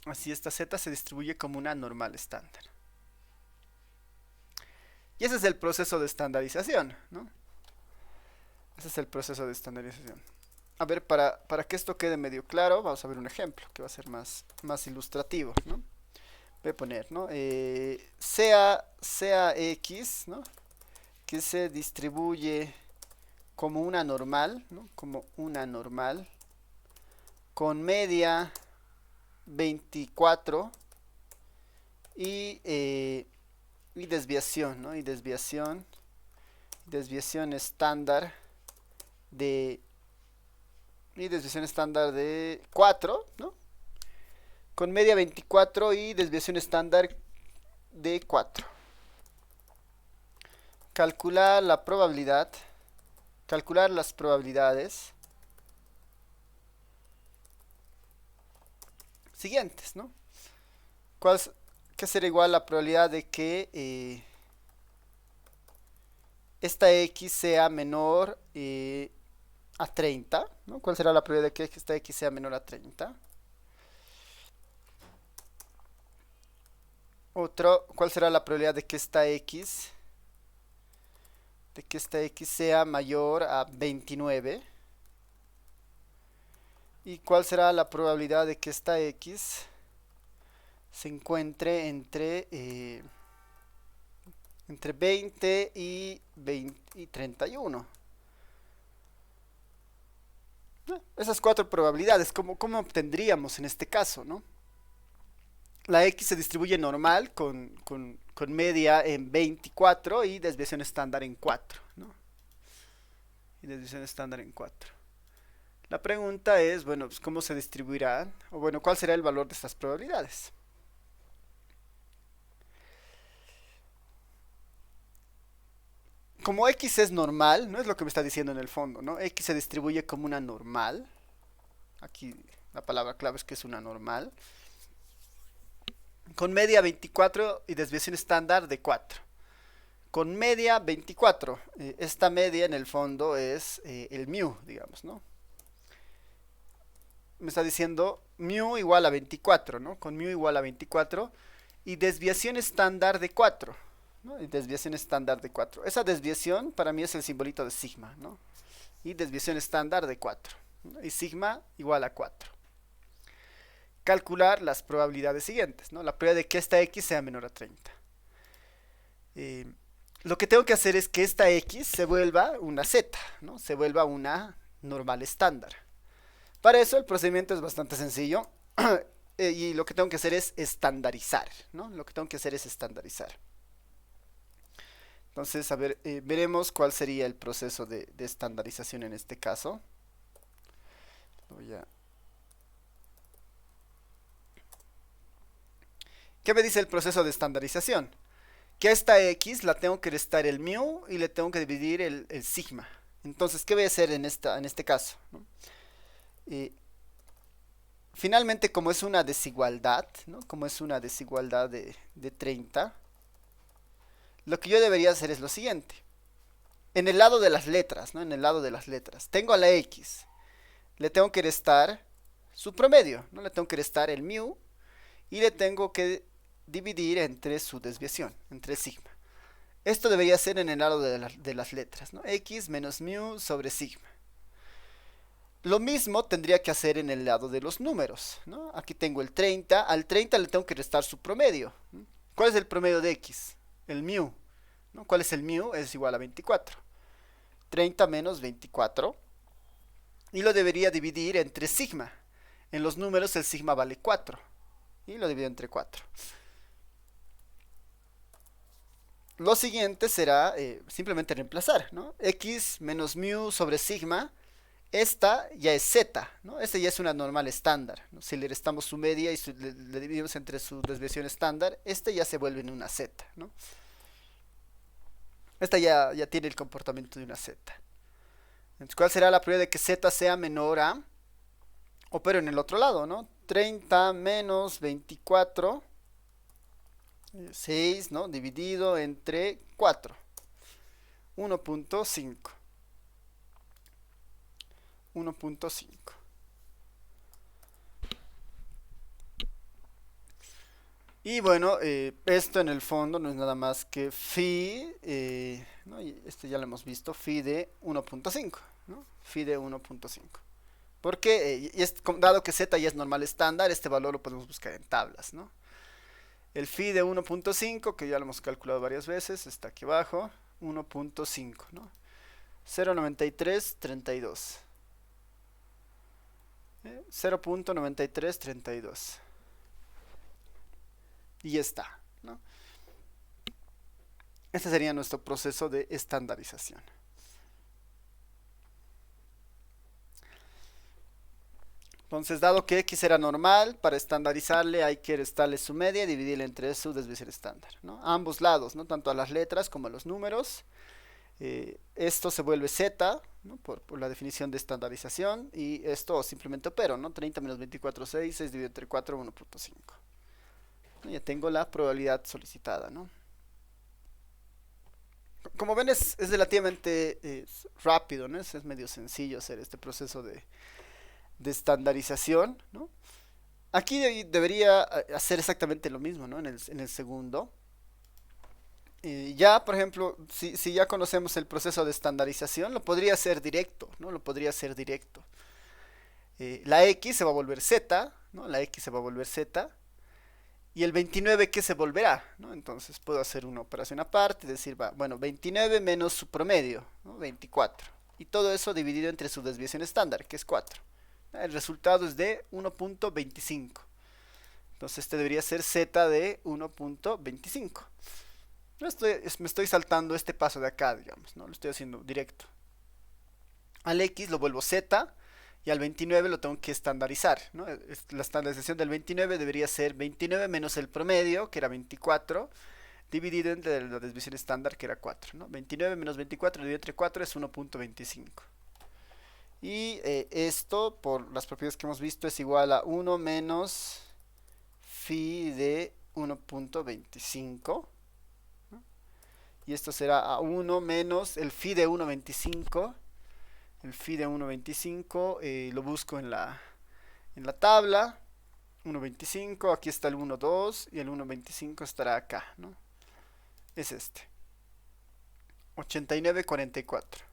Así, esta z se distribuye como una normal estándar. Y ese es el proceso de estandarización, ¿no? Ese es el proceso de estandarización. A ver, para que esto quede medio claro, vamos a ver un ejemplo que va a ser más ilustrativo, ¿no? Voy a poner, ¿no? sea x, ¿no? Que se distribuye como una normal, ¿no? Como una normal con media 24 y desviación, ¿no? Y desviación estándar de 4, ¿no? Con media 24 y desviación estándar de 4. Calcular la probabilidad, calcular las probabilidades siguientes, ¿no? ¿Qué será igual a la probabilidad de que esta x sea menor a 30, ¿no? ¿Cuál será la probabilidad de que esta x sea menor a 30? ¿Cuál será la probabilidad de que esta x sea mayor a 29? ¿Y cuál será la probabilidad de que esta x se encuentre entre 20 y 31? Esas 4 probabilidades, ¿cómo obtendríamos en este caso, no? la X se distribuye normal con media en 24 y desviación estándar en 4, ¿no? Y desviación estándar en 4. La pregunta es, bueno, pues, ¿cómo se distribuirán? O bueno, ¿cuál será el valor de estas probabilidades? Como X es normal, no es lo que me está diciendo en el fondo, ¿no? X se distribuye como una normal. Aquí la palabra clave es que es una normal. Con media 24 y desviación estándar de 4. Con media 24. Esta media en el fondo es el mu, digamos, ¿no? Me está diciendo mu igual a 24, ¿no? Con mu igual a 24 y desviación estándar de 4, ¿no? Y desviación estándar de 4. Esa desviación para mí es el simbolito de sigma, ¿no? Y desviación estándar de 4, ¿no? Y sigma igual a 4. Calcular las probabilidades siguientes, ¿no? La probabilidad de que esta x sea menor a 30. Lo que tengo que hacer es que esta x se vuelva una z, ¿no? Se vuelva una normal estándar. Para eso el procedimiento es bastante sencillo y lo que tengo que hacer es estandarizar, ¿no? Lo que tengo que hacer es estandarizar. Entonces, a ver, veremos cuál sería el proceso de estandarización en este caso. Voy a... ¿Qué me dice el proceso de estandarización? Que a esta x la tengo que restar el mu y le tengo que dividir el sigma. Entonces, ¿qué voy a hacer en este caso? ¿No? Finalmente, como es una desigualdad, ¿no? Como es una desigualdad de 30, lo que yo debería hacer es lo siguiente. En el lado de las letras, ¿no? En el lado de las letras, tengo a la x, le tengo que restar su promedio, ¿no? Le tengo que restar el mu y le tengo que dividir entre su desviación, entre sigma. Esto debería ser en el lado de las letras, ¿no? X menos mu sobre sigma. Lo mismo tendría que hacer en el lado de los números, ¿no? Aquí tengo el 30, al 30 le tengo que restar su promedio. ¿Cuál es el promedio de x? El mu, ¿no? ¿Cuál es el mu? Es igual a 24. 30 menos 24. Y lo debería dividir entre sigma. En los números el sigma vale 4. Y lo divido entre 4. Lo siguiente será simplemente reemplazar, ¿no? X menos mu sobre sigma. Esta ya es z, ¿no? Esta ya es una normal estándar, ¿no? Si le restamos su media y le dividimos entre su desviación estándar, este ya se vuelve en una z, ¿no? Esta ya tiene el comportamiento de una z. Entonces, ¿cuál será la probabilidad de que z sea menor a? O pero en el otro lado, ¿no? 30 menos 24, 6, ¿no? Dividido entre 4, 1.5. 1.5. Y bueno, esto en el fondo no es nada más que phi, ¿no? Y este ya lo hemos visto, phi de 1.5, ¿no? Phi de 1.5. Porque, dado que z ya es normal estándar, este valor lo podemos buscar en tablas, ¿no? El phi de 1.5, que ya lo hemos calculado varias veces, está aquí abajo, 1.5, ¿no? 0.9332. 0.9332. Y ya está, ¿no? Este sería nuestro proceso de estandarización. Entonces, dado que x era normal, para estandarizarle hay que restarle su media y dividirle entre su desviación estándar, ¿no? A ambos lados, ¿no? Tanto a las letras como a los números. Esto se vuelve z, ¿no? por la definición de estandarización, y esto simplemente opero, ¿no? 30 menos 24, 6, 6 dividido entre 4, 1.5. Ya tengo la probabilidad solicitada, ¿no? Como ven es relativamente rápido, ¿no? Es medio sencillo hacer este proceso de estandarización, ¿no? Aquí debería hacer exactamente lo mismo, ¿no? En el segundo. Ya, por ejemplo, si ya conocemos el proceso de estandarización, lo podría hacer directo, ¿no? Lo podría hacer directo. La X se va a volver Z, ¿no? La X se va a volver Z. Y el 29, ¿qué se volverá? ¿No? Entonces puedo hacer una operación aparte, decir, va, bueno, 29 menos su promedio, ¿no? 24. Y todo eso dividido entre su desviación estándar, que es 4. El resultado es de 1.25. Entonces este debería ser z de 1.25. Me estoy saltando este paso de acá, digamos, ¿no? Lo estoy haciendo directo. Al x lo vuelvo z y al 29 lo tengo que estandarizar, ¿no? La estandarización del 29 debería ser 29 menos el promedio, que era 24, dividido entre la desviación estándar, que era 4, ¿no? 29 menos 24 dividido entre 4 es 1.25. Y esto, por las propiedades que hemos visto, es igual a 1 menos phi de 1.25. Y esto será a 1 menos el phi de 1.25. El phi de 1.25 lo busco en la tabla. 1.25, aquí está el 1.2 y el 1.25 estará acá, ¿no? Es este. 8944.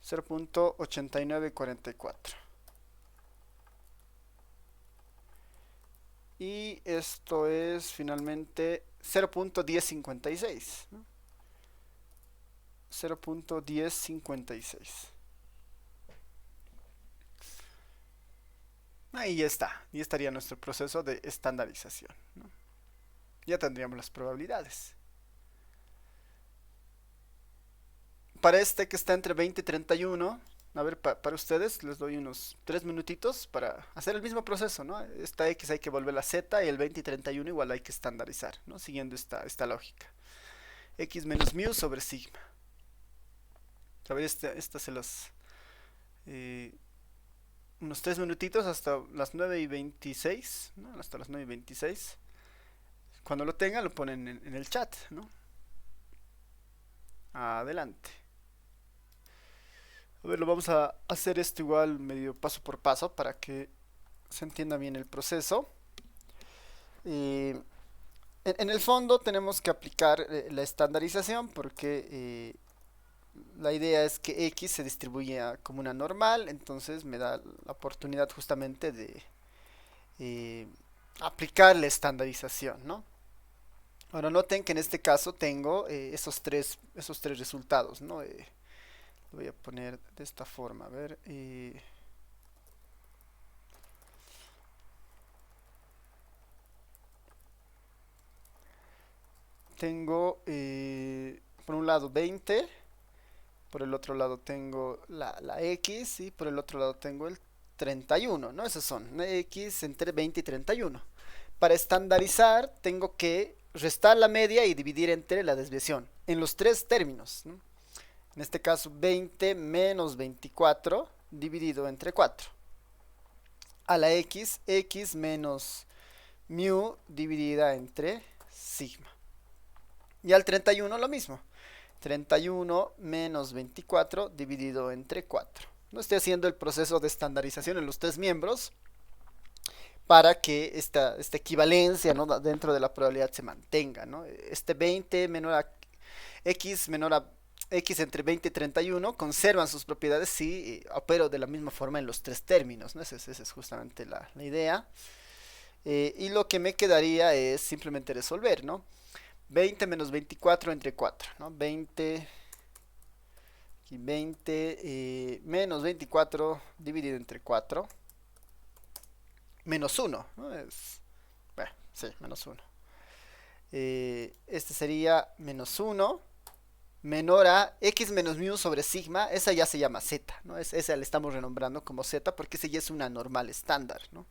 0.8944. Y esto es finalmente 0.1056, ¿no? 0.1056. Ahí ya está. Y estaría nuestro proceso de estandarización, ¿no? Ya tendríamos las probabilidades. Para este que está entre 20 y 31, a ver, para ustedes les doy unos 3 minutitos para hacer el mismo proceso, ¿no? Esta x hay que volver a z y el 20 y 31 igual hay que estandarizar, ¿no? Siguiendo esta lógica. X menos mu sobre sigma. A ver, esta se las... unos 3 minutitos hasta las 9:26, ¿no? Hasta las 9:26. Cuando lo tengan lo ponen en el chat, ¿no? Adelante. A ver, lo vamos a hacer esto igual medio paso por paso para que se entienda bien el proceso. En el fondo tenemos que aplicar la estandarización porque la idea es que X se distribuya como una normal, entonces me da la oportunidad justamente de aplicar la estandarización, ¿no? Ahora noten que en este caso tengo esos tres resultados, ¿no? Lo voy a poner de esta forma, a ver. Tengo por un lado 20, por el otro lado tengo la X y por el otro lado tengo el 31, ¿no? Esos son X entre 20 y 31. Para estandarizar tengo que restar la media y dividir entre la desviación en los tres términos, ¿no? En este caso 20 menos 24 dividido entre 4. A la X, X menos mu dividida entre sigma. Y al 31 lo mismo. 31 menos 24 dividido entre 4. No estoy haciendo el proceso de estandarización en los tres miembros para que esta equivalencia, ¿no?, dentro de la probabilidad se mantenga, ¿no? Este 20 menor a x menor a x entre 20 y 31 conservan sus propiedades si opero de la misma forma en los tres términos, ¿no? Esa es justamente la idea. Y lo que me quedaría es simplemente resolver, ¿no? 20 menos 24 entre 4, ¿no? 20 menos 24 dividido entre 4 menos 1, ¿no? Bueno, sí, menos 1. Este sería menos 1 menor a x menos mu sobre sigma. Esa ya se llama z, ¿no? Esa le estamos renombrando como z porque esa ya es una normal estándar, ¿no?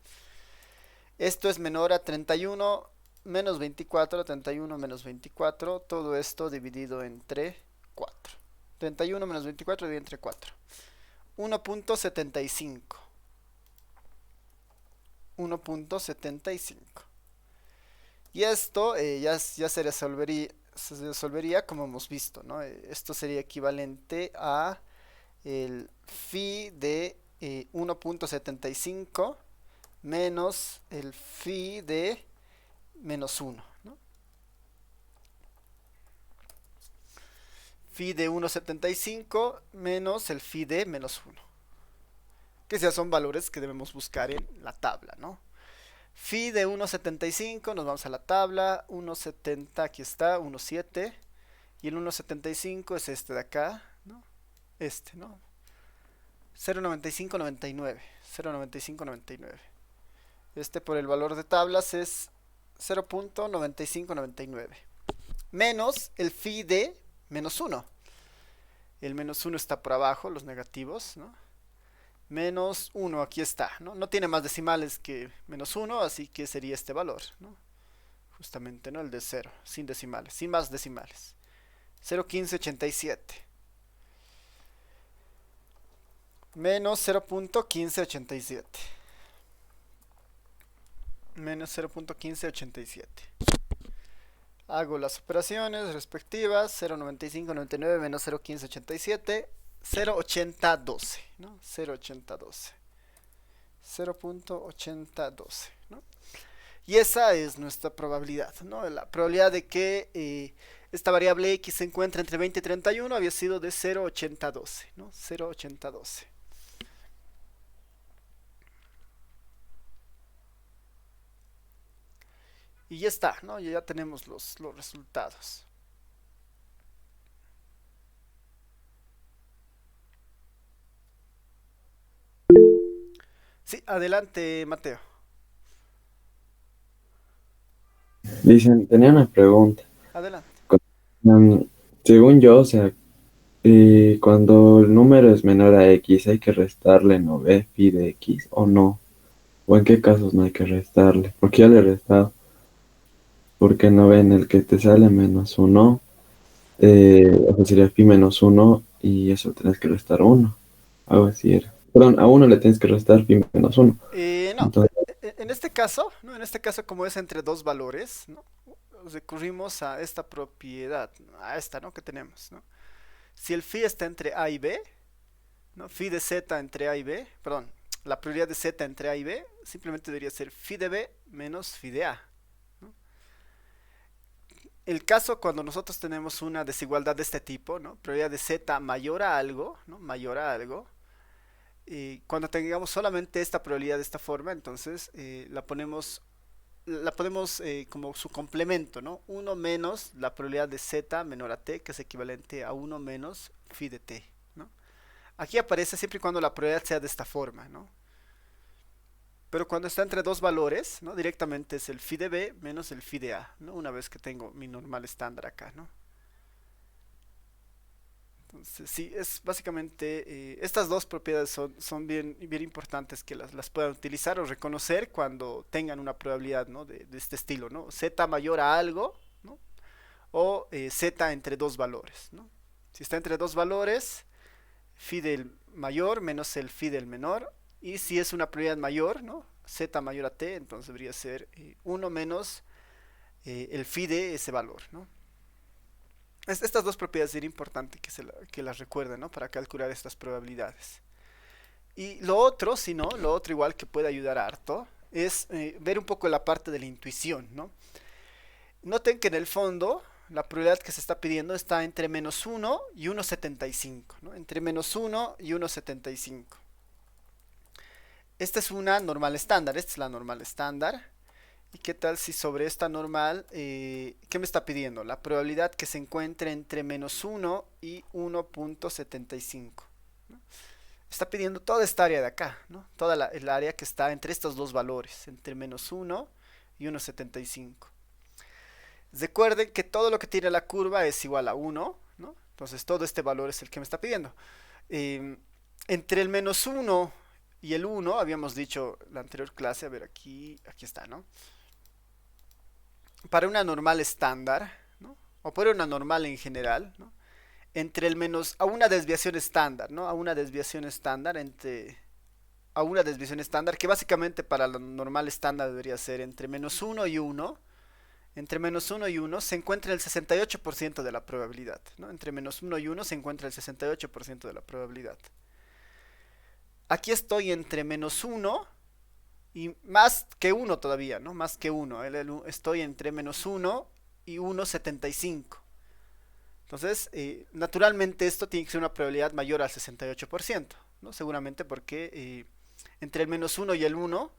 Esto es menor a 31 menos 24, 31 menos 24, todo esto dividido entre 4. 31 menos 24 dividido entre 4. 1.75. 1.75. Y esto ya se resolvería como hemos visto, ¿no? Esto sería equivalente a el phi de 1.75 menos el phi de menos 1, ¿no? Phi de 1.75 menos el phi de menos 1. Que ya son valores que debemos buscar en la tabla, ¿no? Phi de 1.75, nos vamos a la tabla, 1.70, aquí está, 1.7. Y el 1.75 es este de acá, ¿no? Este, ¿no? 0.9599. 0.9599. Este por el valor de tablas es 0.9599. Menos el phi de menos 1. El menos 1 está por abajo, los negativos, ¿no? Menos 1, aquí está, ¿no? No tiene más decimales que menos 1, así que sería este valor, ¿no? Justamente, ¿no? El de 0, sin decimales, sin más decimales. 0.1587. Menos 0.1587. Menos 0.1587. Hago las operaciones respectivas. 0.9599 menos 0.1587. 0.8012, ¿no? 0.8012. 0.8012, ¿no? Y esa es nuestra probabilidad, ¿no? La probabilidad de que esta variable x se encuentra entre 20 y 31 había sido de 0.8012, ¿no? 0.8012. Y ya está, ¿no? Ya tenemos los resultados. Sí, adelante, Mateo. Dicen, tenía una pregunta. Adelante. Mm, Según yo, o sea, cuando el número es menor a x, ¿hay que restarle no b phi de x o no? ¿O en qué casos no hay que restarle? Porque ya le he restado. Porque no ve en el que te sale menos uno, o sea, sería phi menos uno y eso tenés que restar uno. Algo así era. Perdón, a uno le tienes que restar phi menos uno. No, Entonces, en este caso, ¿no? En este caso, como es entre dos valores, ¿no? Recurrimos a esta propiedad, a esta, ¿no? Que tenemos, ¿no? Si el phi está entre a y b, ¿no? Phi de z entre a y b, perdón, la probabilidad de z entre a y b simplemente debería ser phi de b menos phi de a, ¿no? El caso cuando nosotros tenemos una desigualdad de este tipo, ¿no? Probabilidad de z mayor a algo, ¿no? Mayor a algo. Y cuando tengamos solamente esta probabilidad de esta forma, entonces la ponemos como su complemento, ¿no? Uno menos la probabilidad de z menor a t, que es equivalente a uno menos phi de t, ¿no? Aquí aparece siempre y cuando la probabilidad sea de esta forma, ¿no? Pero cuando está entre dos valores, ¿no? Directamente es el phi de b menos el phi de a, ¿no? Una vez que tengo mi normal estándar acá, ¿no? Entonces, sí, es básicamente estas dos propiedades son bien importantes que las puedan utilizar o reconocer cuando tengan una probabilidad, ¿no? de este estilo, ¿no? Z mayor a algo, ¿no? O Z entre dos valores, ¿no? Si está entre dos valores, phi del mayor menos el phi del menor. Y si es una probabilidad mayor, ¿no? Z mayor a t, entonces debería ser 1 menos el phi de ese valor, ¿no? Estas dos propiedades sería importante que las recuerden, ¿no? Para calcular estas probabilidades. Y lo otro, si no, lo otro igual que puede ayudar harto, es ver un poco la parte de la intuición, ¿no? Noten que en el fondo la probabilidad que se está pidiendo está entre menos 1 y 1,75, ¿no? Entre menos 1 y 1,75. Esta es una normal estándar, esta es la normal estándar. ¿Y qué tal si sobre esta normal, qué me está pidiendo? La probabilidad que se encuentre entre menos 1 y 1.75, ¿no? Está pidiendo toda esta área de acá, ¿no? Toda el área que está entre estos dos valores, entre menos 1 y 1.75. Recuerden que todo lo que tiene la curva es igual a 1, ¿no? Entonces todo este valor es el que me está pidiendo. Eh, Entre el menos 1 y el 1, habíamos dicho en la anterior clase, a ver aquí está, ¿no? Para una normal estándar, ¿no? O para una normal en general, ¿no? Entre el menos, a una desviación estándar, ¿no? A una desviación estándar a una desviación estándar, que básicamente para la normal estándar debería ser entre menos 1 y 1, entre menos 1 y 1 se encuentra el 68% de la probabilidad, ¿no? Entre menos 1 y 1 se encuentra el 68% de la probabilidad. Aquí estoy entre menos 1 y más que 1 todavía, ¿no? Más que 1. Estoy entre menos 1 y 1,75. Entonces, naturalmente esto tiene que ser una probabilidad mayor al 68%, ¿no? Seguramente porque entre el menos 1 y el 1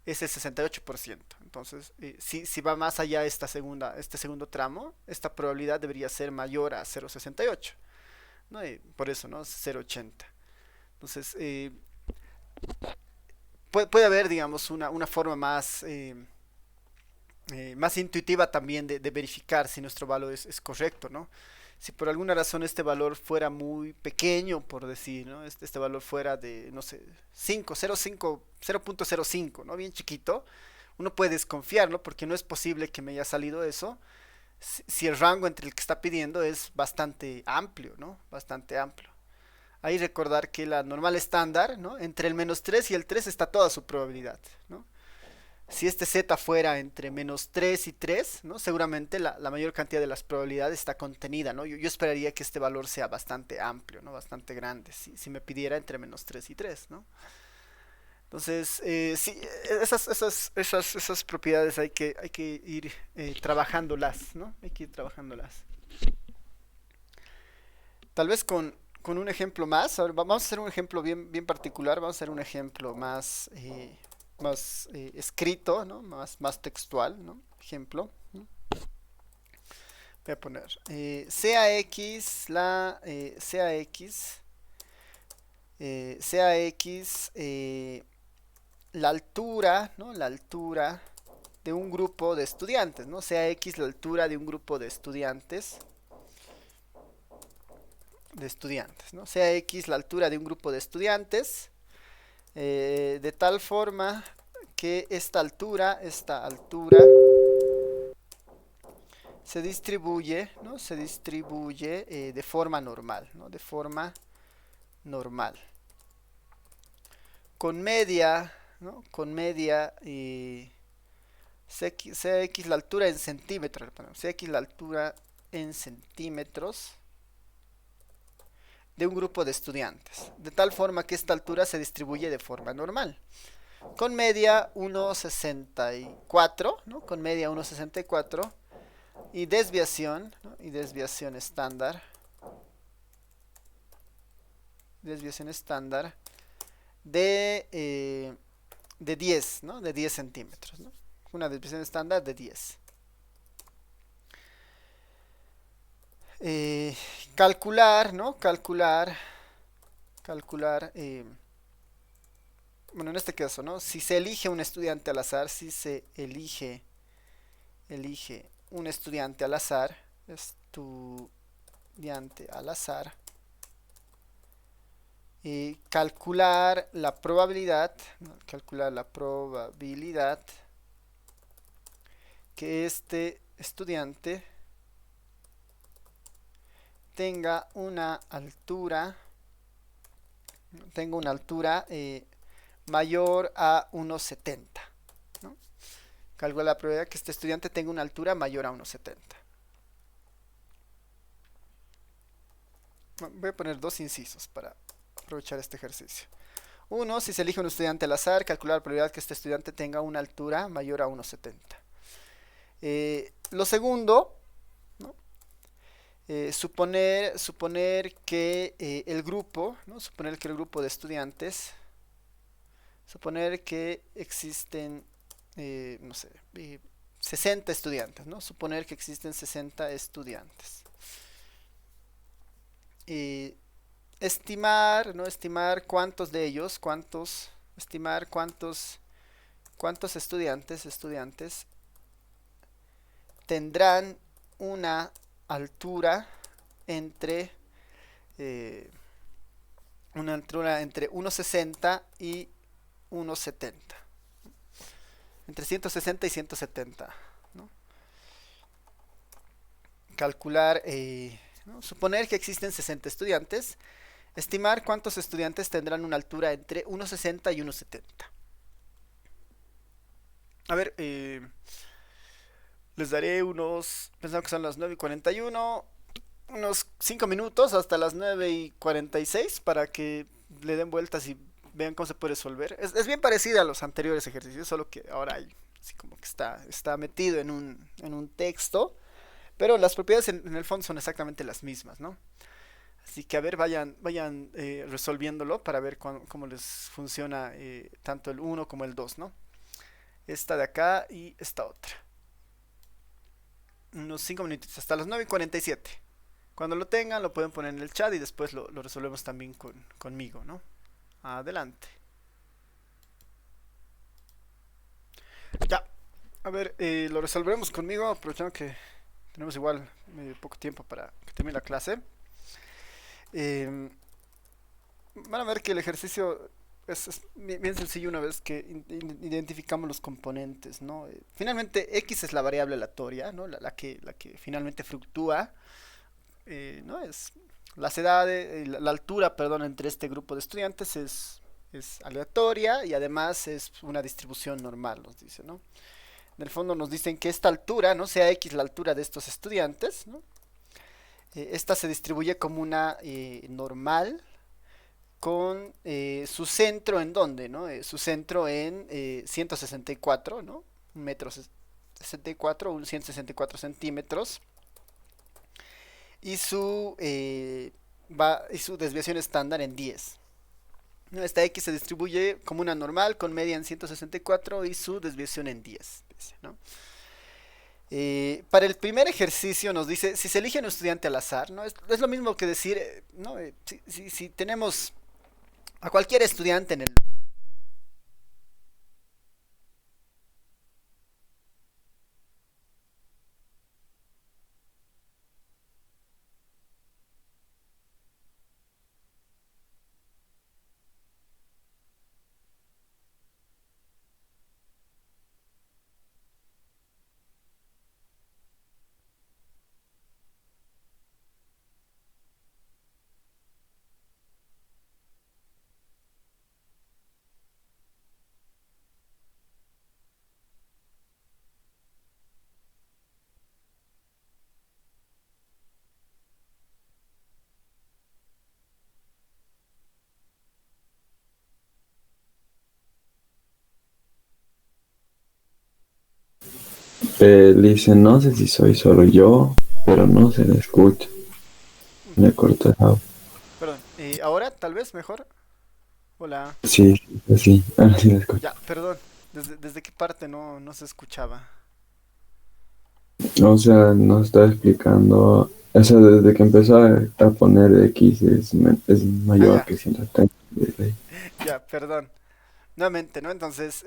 es el 68%. Entonces, si va más allá este segundo tramo, esta probabilidad debería ser mayor a 0,68, ¿no? Por eso, ¿no? 0,80. Entonces, puede haber, digamos, una forma más intuitiva también de verificar si nuestro valor es correcto, ¿no? Si por alguna razón este valor fuera muy pequeño, por decir, ¿no? Este valor fuera de, no sé, 5, 0,5, 0,05, ¿no? Bien chiquito, uno puede desconfiar, ¿no? Porque no es posible que me haya salido eso si el rango entre el que está pidiendo es bastante amplio, ¿no? Bastante amplio. Ahí recordar que la normal estándar, ¿no? Entre el -3 y el 3 está toda su probabilidad, ¿no? Si este z fuera entre -3 y 3, ¿no? Seguramente la mayor cantidad de las probabilidades está contenida, ¿no? Yo esperaría que este valor sea bastante amplio, ¿no? Bastante grande, si me pidiera entre -3 y 3, ¿no? Entonces, sí, esas propiedades hay que ir trabajándolas, ¿no? Hay que ir trabajándolas. Tal vez con un ejemplo más. Ahora vamos a hacer un ejemplo bien particular. Vamos a hacer un ejemplo más escrito, ¿no? Más textual, ¿no? Ejemplo, ¿no? Voy a poner sea x la altura, ¿no? La altura de un grupo de estudiantes, ¿no? Sea x la altura de un grupo de estudiantes, ¿no? Sea x la altura de un grupo de estudiantes, de tal forma que esta altura se distribuye, ¿no? Se distribuye de forma normal, ¿no? De forma normal. Con media, ¿no? Con media sea x la altura en centímetros, sea x la altura en centímetros de un grupo de estudiantes, de tal forma que esta altura se distribuye de forma normal. Con media 1,64, ¿no? Con media 1,64 y desviación, ¿no? Y desviación estándar de 10, ¿no? De 10 centímetros, ¿no? Una desviación estándar de 10. Calcular, ¿no? Calcular, bueno, en este caso, ¿no? Si se elige un estudiante al azar, si se elige un estudiante al azar, calcular la probabilidad, ¿no? Calcular la probabilidad que este estudiante tenga una altura mayor a 1,70, ¿no? Calcula la probabilidad que este estudiante tenga una altura mayor a 1,70. Voy a poner dos incisos para aprovechar este ejercicio. Uno, si se elige un estudiante al azar, calcular la probabilidad que este estudiante tenga una altura mayor a 1,70. Lo segundo, ¿no? Suponer que el grupo, ¿no? Suponer que el grupo de estudiantes, suponer que existen, no sé, 60 estudiantes, ¿no? Suponer que existen 60 estudiantes. Estimar, ¿no? Estimar cuántos de ellos, estimar cuántos estudiantes tendrán una altura entre 1,60 y 1,70. Entre 160 y 170, ¿no? Calcular, ¿no? Suponer que existen 60 estudiantes. Estimar cuántos estudiantes tendrán una altura entre 1,60 y 1,70. A ver, les daré pensando que son las 9:41, unos 5 minutos hasta las 9:46 para que le den vueltas y vean cómo se puede resolver. Es bien parecida a los anteriores ejercicios, solo que ahora así como que está metido en un texto, pero las propiedades en el fondo son exactamente las mismas, ¿no? Así que a ver, vayan resolviéndolo para ver cómo les funciona tanto el 1 como el 2, ¿no? Esta de acá y esta otra. Unos 5 minutitos, hasta las 9:47. Cuando lo tengan, lo pueden poner en el chat y después lo resolvemos también conmigo, ¿no? Adelante. A ver, lo resolveremos conmigo, aprovechando que tenemos igual poco tiempo para que termine la clase. Eh, Van a ver que el ejercicio es bien sencillo una vez que identificamos los componentes, ¿no? Finalmente, X es la variable aleatoria, ¿no? La que finalmente fluctúa, ¿no? Es las edades, la altura, perdón, entre este grupo de estudiantes es aleatoria y además es una distribución normal, nos dice, ¿no? En el fondo nos dicen que esta altura, ¿no? Sea X la altura de estos estudiantes, ¿no? Esta se distribuye como una normal con su centro en dónde, ¿no? Su centro en 164, ¿no? Un metro 64, un 164 centímetros. Y y su desviación estándar en 10. ¿No? Esta X se distribuye como una normal con media en 164 y su desviación en 10. ¿No? Para el primer ejercicio nos dice, si se elige un estudiante al azar, ¿no? Es lo mismo que decir, ¿no? Si tenemos a cualquier estudiante en el... Dice, no sé si soy solo yo, pero no se le escucha. Ujú. Me cortó el audio. Perdón, ahora tal vez mejor. Hola. Sí, sí, ahora sí le escucho. Ya, perdón. ¿Desde qué parte no se escuchaba? O sea, nos está explicando, o sea, desde que empezó a poner X es Ah, mayor ya, que 130. Desde ahí. ya, perdón. Nuevamente, ¿no? Entonces,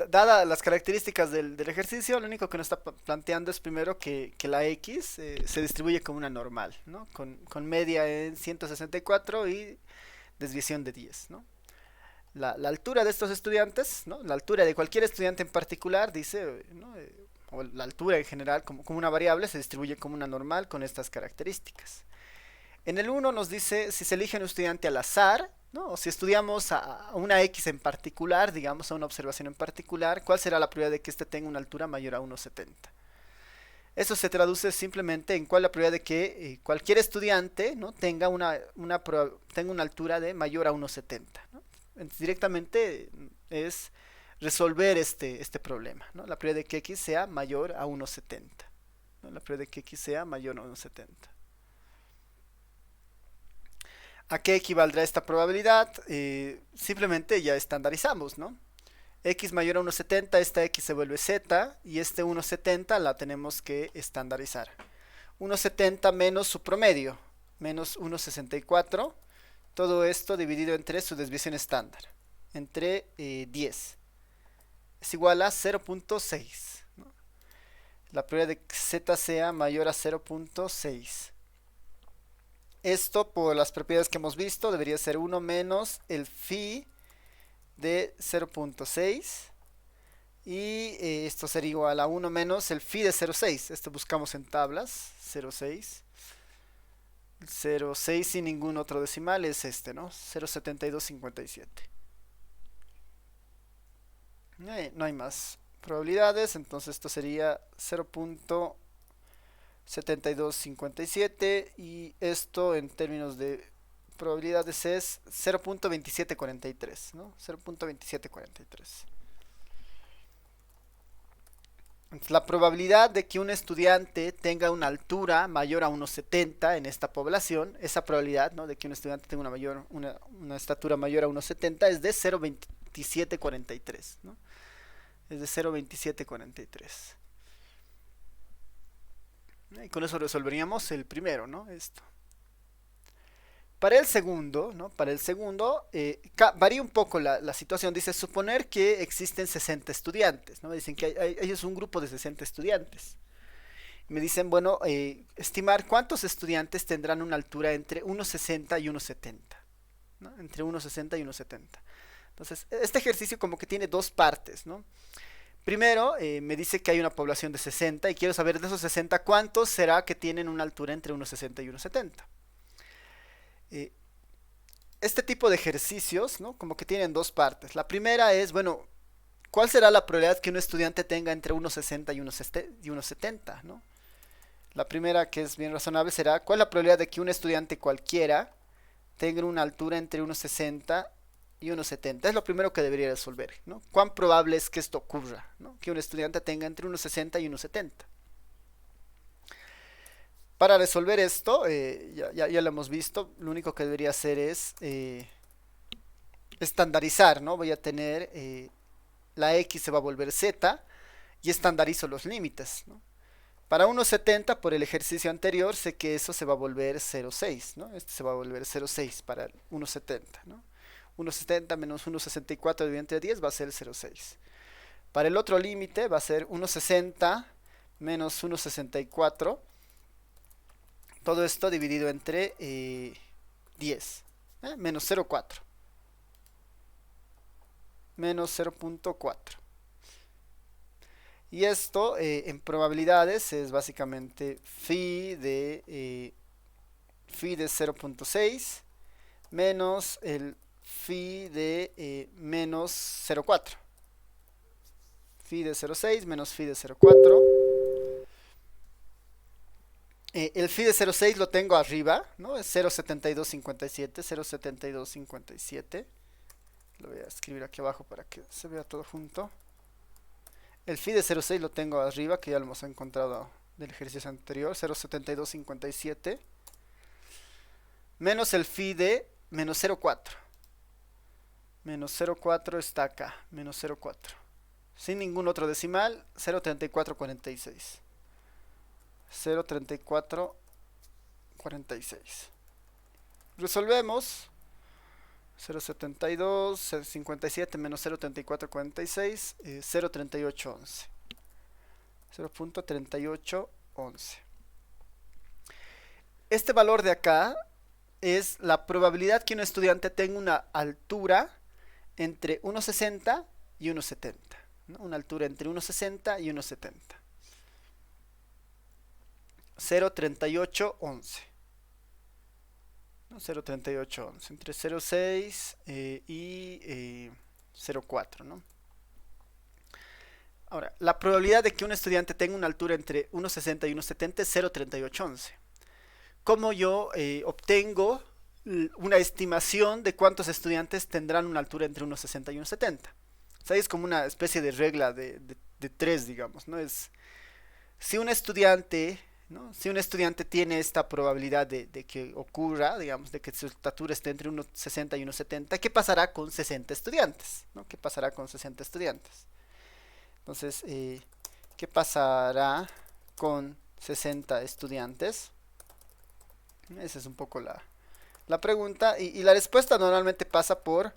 dadas las características del ejercicio, lo único que nos está planteando es primero que la X se distribuye como una normal, ¿no? Con media en 164 y desviación de 10, ¿no? La altura de estos estudiantes, ¿no? La altura de cualquier estudiante en particular, dice, ¿no? O la altura en general como una variable se distribuye como una normal con estas características. En el uno nos dice si se elige un estudiante al azar, ¿no? O si estudiamos a una X en particular, digamos a una observación en particular, ¿cuál será la probabilidad de que éste tenga una altura mayor a 1,70? Eso se traduce simplemente en cuál es la probabilidad de que cualquier estudiante, ¿no? tenga una altura de mayor a 1,70, ¿no? Entonces, directamente es resolver este problema, ¿no? La probabilidad de que X sea mayor a 1,70, ¿no? La probabilidad de que X sea mayor a 1,70. ¿A qué equivaldrá esta probabilidad? Simplemente ya estandarizamos, ¿no? X mayor a 1,70, esta X se vuelve Z y este 1,70 la tenemos que estandarizar. 1,70 menos su promedio, menos 1,64, todo esto dividido entre su desviación estándar, entre 10, es igual a 0,6, ¿no? La probabilidad de que Z sea mayor a 0,6. Esto, por las propiedades que hemos visto, debería ser 1 menos el phi de 0,6 y esto sería igual a 1 menos el phi de 0,6. Esto buscamos en tablas, 0,6. 0,6 sin ningún otro decimal es este, ¿no? 0,7257. No hay más probabilidades, entonces esto sería 0,7257 y esto en términos de probabilidades es 0,2743, ¿no? 0,2743. La probabilidad de que un estudiante tenga una altura mayor a 1,70 en esta población, esa probabilidad, ¿no? De que un estudiante tenga una estatura mayor a 1,70 es de 0,2743, ¿no? Es de 0,2743. Y con eso resolveríamos el primero, ¿no? Esto. Para el segundo, ¿no? Para el segundo, varía un poco la situación. Dice, suponer que existen 60 estudiantes, ¿no? Dicen que ellos un grupo de 60 estudiantes. Me dicen, bueno, estimar cuántos estudiantes tendrán una altura entre 1,60 y 1,70, ¿no? Entre 1,60 y 1,70. Entonces, este ejercicio como que tiene dos partes, ¿no? Primero, me dice que hay una población de 60 y quiero saber de esos 60 cuántos será que tienen una altura entre 1,60 y 1,70. Eh, este tipo de ejercicios, ¿no? Como que tienen dos partes. La primera es, bueno, ¿cuál será la probabilidad que un estudiante tenga entre 1,60 y 1,70, ¿no? La primera, que es bien razonable, será, ¿cuál es la probabilidad de que un estudiante cualquiera tenga una altura entre 1,60 y 1,70? Es lo primero que debería resolver, ¿no? ¿Cuán probable es que esto ocurra, ¿no? Que un estudiante tenga entre 1,60 y 1,70. Para resolver esto, ya lo hemos visto, lo único que debería hacer es estandarizar, ¿no? Voy a tener la x se va a volver z y estandarizo los límites, ¿no? Para 1,70 por el ejercicio anterior sé que eso se va a volver 0,6, ¿no? Este se va a volver 0,6 para 1,70, ¿no? 1,70 menos 1,64 dividido entre 10 va a ser 0,6. Para el otro límite va a ser 1,60 menos 1,64. Todo esto dividido entre 10, menos 0,4. Menos 0,4. Y esto en probabilidades es básicamente phi de 0,6 menos el phi de menos 0,4. Phi de 0,6 menos phi de 0,4. El phi de 0,6 lo tengo arriba, ¿no? Es 0,7257, 0,7257. Lo voy a escribir aquí abajo para que se vea todo junto. El phi de 0,6 lo tengo arriba, que ya lo hemos encontrado del ejercicio anterior, 0,7257. Menos el phi de menos 0,4. Menos 0,4 está acá, menos 0,4. Sin ningún otro decimal, 0,3446. 0,3446. Resolvemos. 0,7257 menos 0,3446, 0,3811. 0,3811. Este valor de acá es la probabilidad que un estudiante tenga una altura entre 1,60 y 1,70, ¿no? Una altura entre 1,60 y 1,70. 0,3811. 0,3811 entre 0,6 y 0,4, ¿no? Ahora, la probabilidad de que un estudiante tenga una altura entre 1,60 y 1,70 es 0,3811. ¿Cómo yo obtengo una estimación de cuántos estudiantes tendrán una altura entre 1,60 y 1,70? O sea, es como una especie de regla de 3, digamos, ¿no? Es, si un estudiante, ¿no? Si un estudiante tiene esta probabilidad de que ocurra, digamos, de que su estatura esté entre 1,60 y 1,70, ¿qué pasará con 60 estudiantes? ¿No? ¿Qué pasará con 60 estudiantes? Entonces, ¿qué pasará con 60 estudiantes? Esa es un poco la pregunta. Y la respuesta normalmente pasa por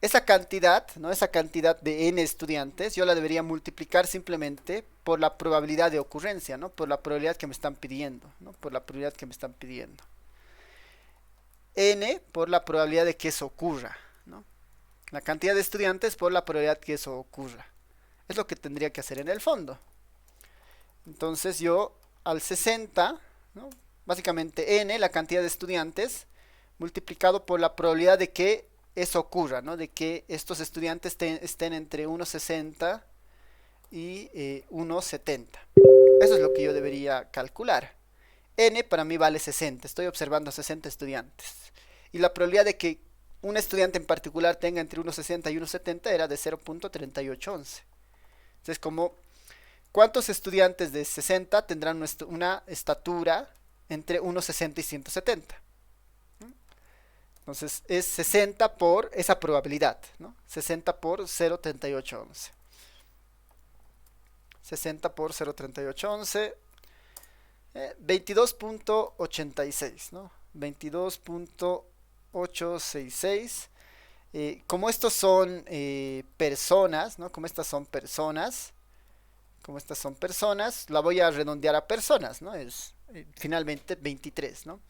esa cantidad, ¿no? Esa cantidad de n estudiantes, yo la debería multiplicar simplemente por la probabilidad de ocurrencia, ¿no? Por la probabilidad que me están pidiendo, ¿no? Por la probabilidad que me están pidiendo. N por la probabilidad de que eso ocurra, ¿no? La cantidad de estudiantes por la probabilidad que eso ocurra. Es lo que tendría que hacer en el fondo. Entonces yo al 60, ¿no? Básicamente n, la cantidad de estudiantes, multiplicado por la probabilidad de que eso ocurra, ¿no? De que estos estudiantes estén entre 1,60 y 1,70. Eso es lo que yo debería calcular. N para mí vale 60, estoy observando 60 estudiantes. Y la probabilidad de que un estudiante en particular tenga entre 1,60 y 1,70 era de 0,3811. Entonces, como, ¿cuántos estudiantes de 60 tendrán una estatura entre 1,60 y 170? Entonces es 60 por esa probabilidad, ¿no? 60 por 0,3811. 60 por 0,3811. 22,86, ¿no? 22,86. 866. Como estos son personas, ¿no? Como estas son personas, la voy a redondear a personas, ¿no? Es finalmente 23, ¿no?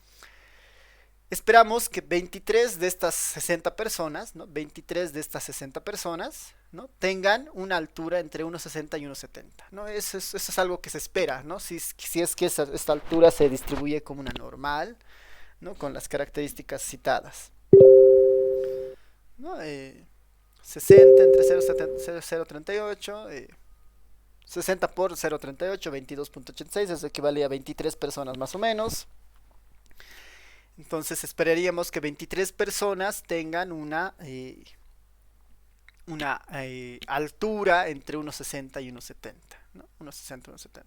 Esperamos que 23 de estas 60 personas, ¿no? 23 de estas 60 personas, ¿no? Tengan una altura entre 1,60 y 1,70, ¿no? Eso es algo que se espera, ¿no? Si es que esta altura se distribuye como una normal, ¿no? Con las características citadas, ¿no? 60 entre 0,38, 60 por 0,38, 22,86, eso equivale a 23 personas más o menos. Entonces esperaríamos que 23 personas tengan una altura entre 1,60 y 1,70, ¿no? 1,60 y 1,70.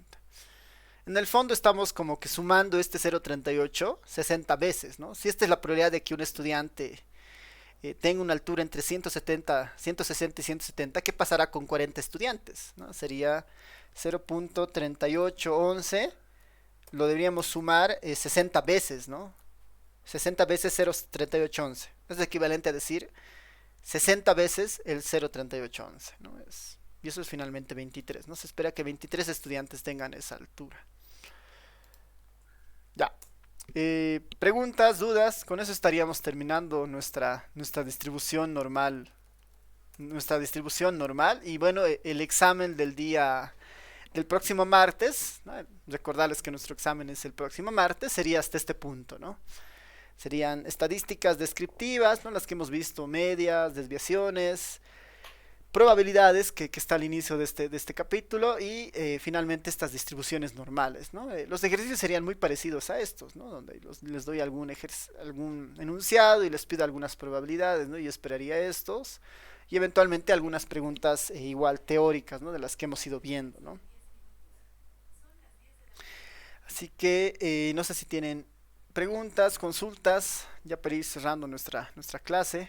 En el fondo estamos como que sumando este 0,38 60 veces, ¿no? Si esta es la probabilidad de que un estudiante tenga una altura entre 170, 160 y 170, ¿qué pasará con 40 estudiantes? ¿No? Sería 0,3811, lo deberíamos sumar 60 veces, ¿no? 60 veces 0,3811. Es equivalente a decir 60 veces el 0,3811, ¿no? Y eso es finalmente 23, ¿no? Se espera que 23 estudiantes tengan esa altura. Ya. Preguntas, dudas, con eso estaríamos terminando nuestra distribución normal. Nuestra distribución normal. Y bueno, el examen del próximo martes, ¿no? Recordarles que nuestro examen es el próximo martes, sería hasta este punto, ¿no? Serían estadísticas descriptivas, ¿no? Las que hemos visto, medias, desviaciones, probabilidades que está al inicio de este capítulo y finalmente estas distribuciones normales, ¿no? Los ejercicios serían muy parecidos a estos, ¿no? Donde les doy algún enunciado y les pido algunas probabilidades, ¿no? Yo esperaría estos y eventualmente algunas preguntas igual teóricas, ¿no? De las que hemos ido viendo, ¿no? Así que no sé si tienen preguntas, consultas, ya para ir cerrando nuestra clase.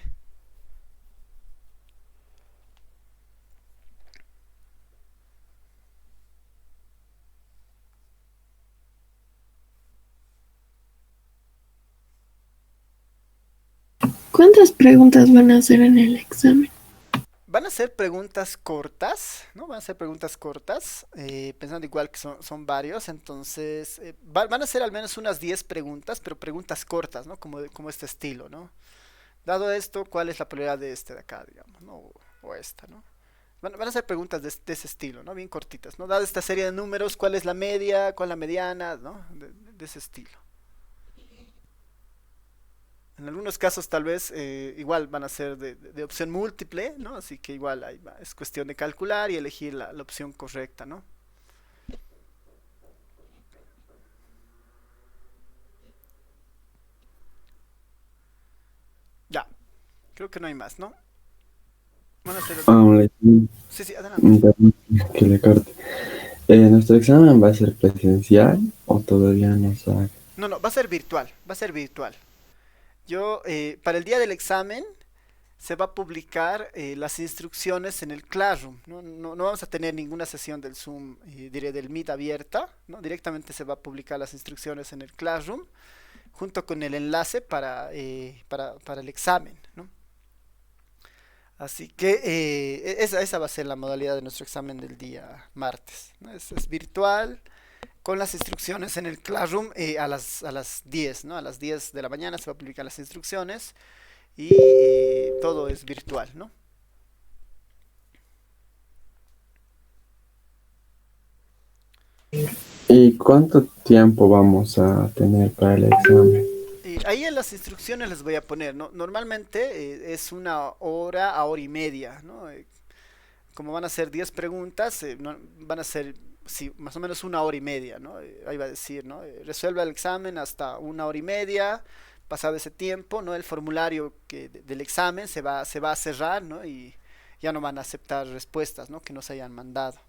¿Cuántas preguntas van a hacer en el examen? Van a ser preguntas cortas, ¿no? Van a ser preguntas cortas, pensando igual que son varios, entonces van a ser al menos unas 10 preguntas, pero preguntas cortas, ¿no? Como este estilo, ¿no? Dado esto, ¿cuál es la probabilidad de este de acá, digamos, ¿no? O esta, ¿no? Van a ser preguntas de ese estilo, ¿no? Bien cortitas, ¿no? Dada esta serie de números, ¿cuál es la media? ¿Cuál es la mediana? ¿No? De ese estilo. En algunos casos tal vez igual van a ser de opción múltiple, ¿no? Así que igual es cuestión de calcular y elegir la opción correcta, ¿no? Ya, creo que no hay más, ¿no? Van a ser... Sí, sí, adelante. Que le corte. ¿Nuestro examen va a ser presencial o todavía no sabe? No, no, va a ser virtual, va a ser virtual. Yo, para el día del examen, se va a publicar las instrucciones en el Classroom. No vamos a tener ninguna sesión del Zoom, diré del Meet abierta, ¿no? Directamente se va a publicar las instrucciones en el Classroom, junto con el enlace para el examen, ¿no? Así que esa va a ser la modalidad de nuestro examen del día martes, ¿no? Es virtual, con las instrucciones en el Classroom a las 10, ¿no? A las 10 de la mañana se va a publicar las instrucciones y todo es virtual, ¿no? ¿Y cuánto tiempo vamos a tener para el examen? Ahí en las instrucciones les voy a poner, ¿no? Normalmente es una hora a hora y media, ¿no? Como van a ser 10 preguntas, van a ser sí, más o menos una hora y media, ¿no? Ahí va a decir, ¿no? Resuelva el examen hasta una hora y media, pasado ese tiempo, ¿no? El formulario del examen se va a cerrar, ¿no? Y ya no van a aceptar respuestas, ¿no? Que no se hayan mandado.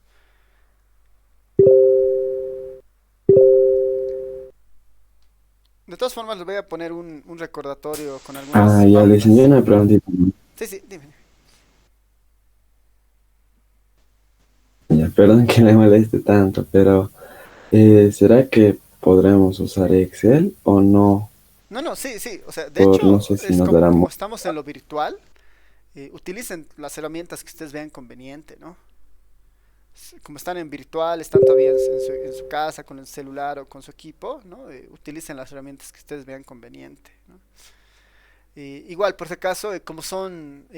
De todas formas, les voy a poner un recordatorio con algunas Ya les envié pautas. una preguntita. Sí, sí, dime. Ya, perdón que me moleste tanto, pero ¿será que podremos usar Excel o no? No, no, sí, sí. O sea, de Por no hecho, sé si es nos como, dará como estamos en lo virtual, utilicen las herramientas que ustedes vean conveniente, ¿no? Como están en virtual, están todavía en su casa con el celular o con su equipo, ¿no? Utilicen las herramientas que ustedes vean conveniente, ¿no? Igual, por si acaso, como son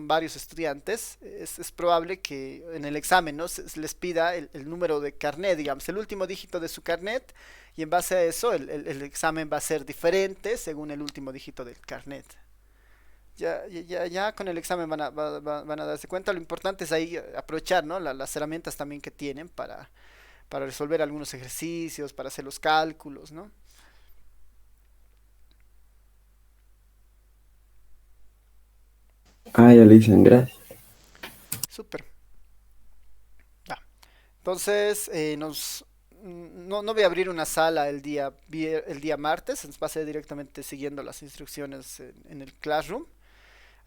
varios estudiantes, es probable que en el examen, ¿no? Se les pida el número de carnet, digamos, el último dígito de su carnet, y en base a eso el examen va a ser diferente según el último dígito del carnet. Ya con el examen van a darse cuenta. Lo importante es ahí aprovechar, ¿no? Las herramientas también que tienen para resolver algunos ejercicios, para hacer los cálculos, ¿no? Ah, ya le dicen gracias. Súper. Ya. Entonces, no voy a abrir una sala el día martes, va a ser directamente siguiendo las instrucciones en el Classroom.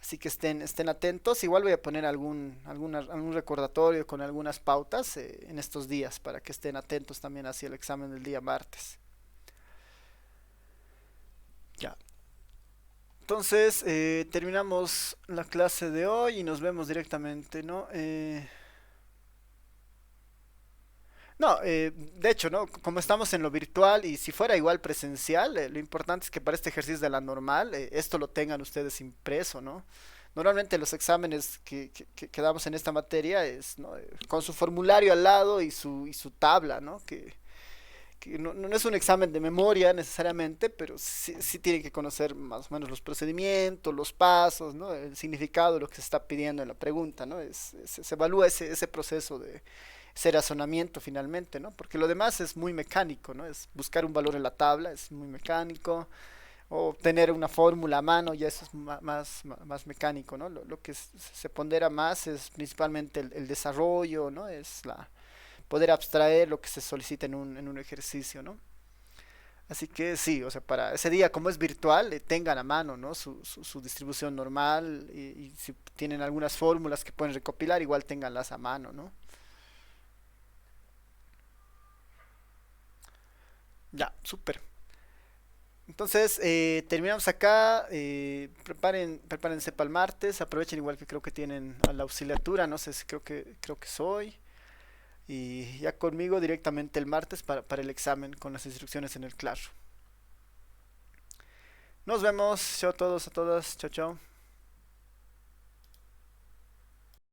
Así que estén atentos. Igual voy a poner algún recordatorio con algunas pautas en estos días para que estén atentos también hacia el examen del día martes. Ya. Entonces, terminamos la clase de hoy y nos vemos directamente, ¿no? No, de hecho, ¿no? Como estamos en lo virtual y si fuera igual presencial, lo importante es que para este ejercicio de la normal, esto lo tengan ustedes impreso, ¿no? Normalmente los exámenes que damos en esta materia es, ¿no? Con su formulario al lado y su tabla, ¿no? Que no es un examen de memoria necesariamente, pero sí tienen que conocer más o menos los procedimientos, los pasos, ¿no? El significado de lo que se está pidiendo en la pregunta, ¿no? Se evalúa ese proceso de ese razonamiento finalmente, ¿no? Porque lo demás es muy mecánico, ¿no? Es buscar un valor en la tabla, es muy mecánico, o tener una fórmula a mano, ya eso es más mecánico, ¿no? Lo que se pondera más es principalmente el desarrollo, ¿no? Es poder abstraer lo que se solicita en un ejercicio, ¿no? Así que sí, o sea, para ese día, como es virtual, tengan a mano, ¿no? Su distribución normal y si tienen algunas fórmulas que pueden recopilar, igual tenganlas a mano, ¿no? Ya, súper. Entonces, terminamos acá. Prepárense para el martes. Aprovechen igual que creo que tienen a la auxiliatura. No sé si creo que soy. Y ya conmigo directamente el martes para el examen con las instrucciones en el Classroom. Nos vemos. Chao a todos, a todas. Chao, chao.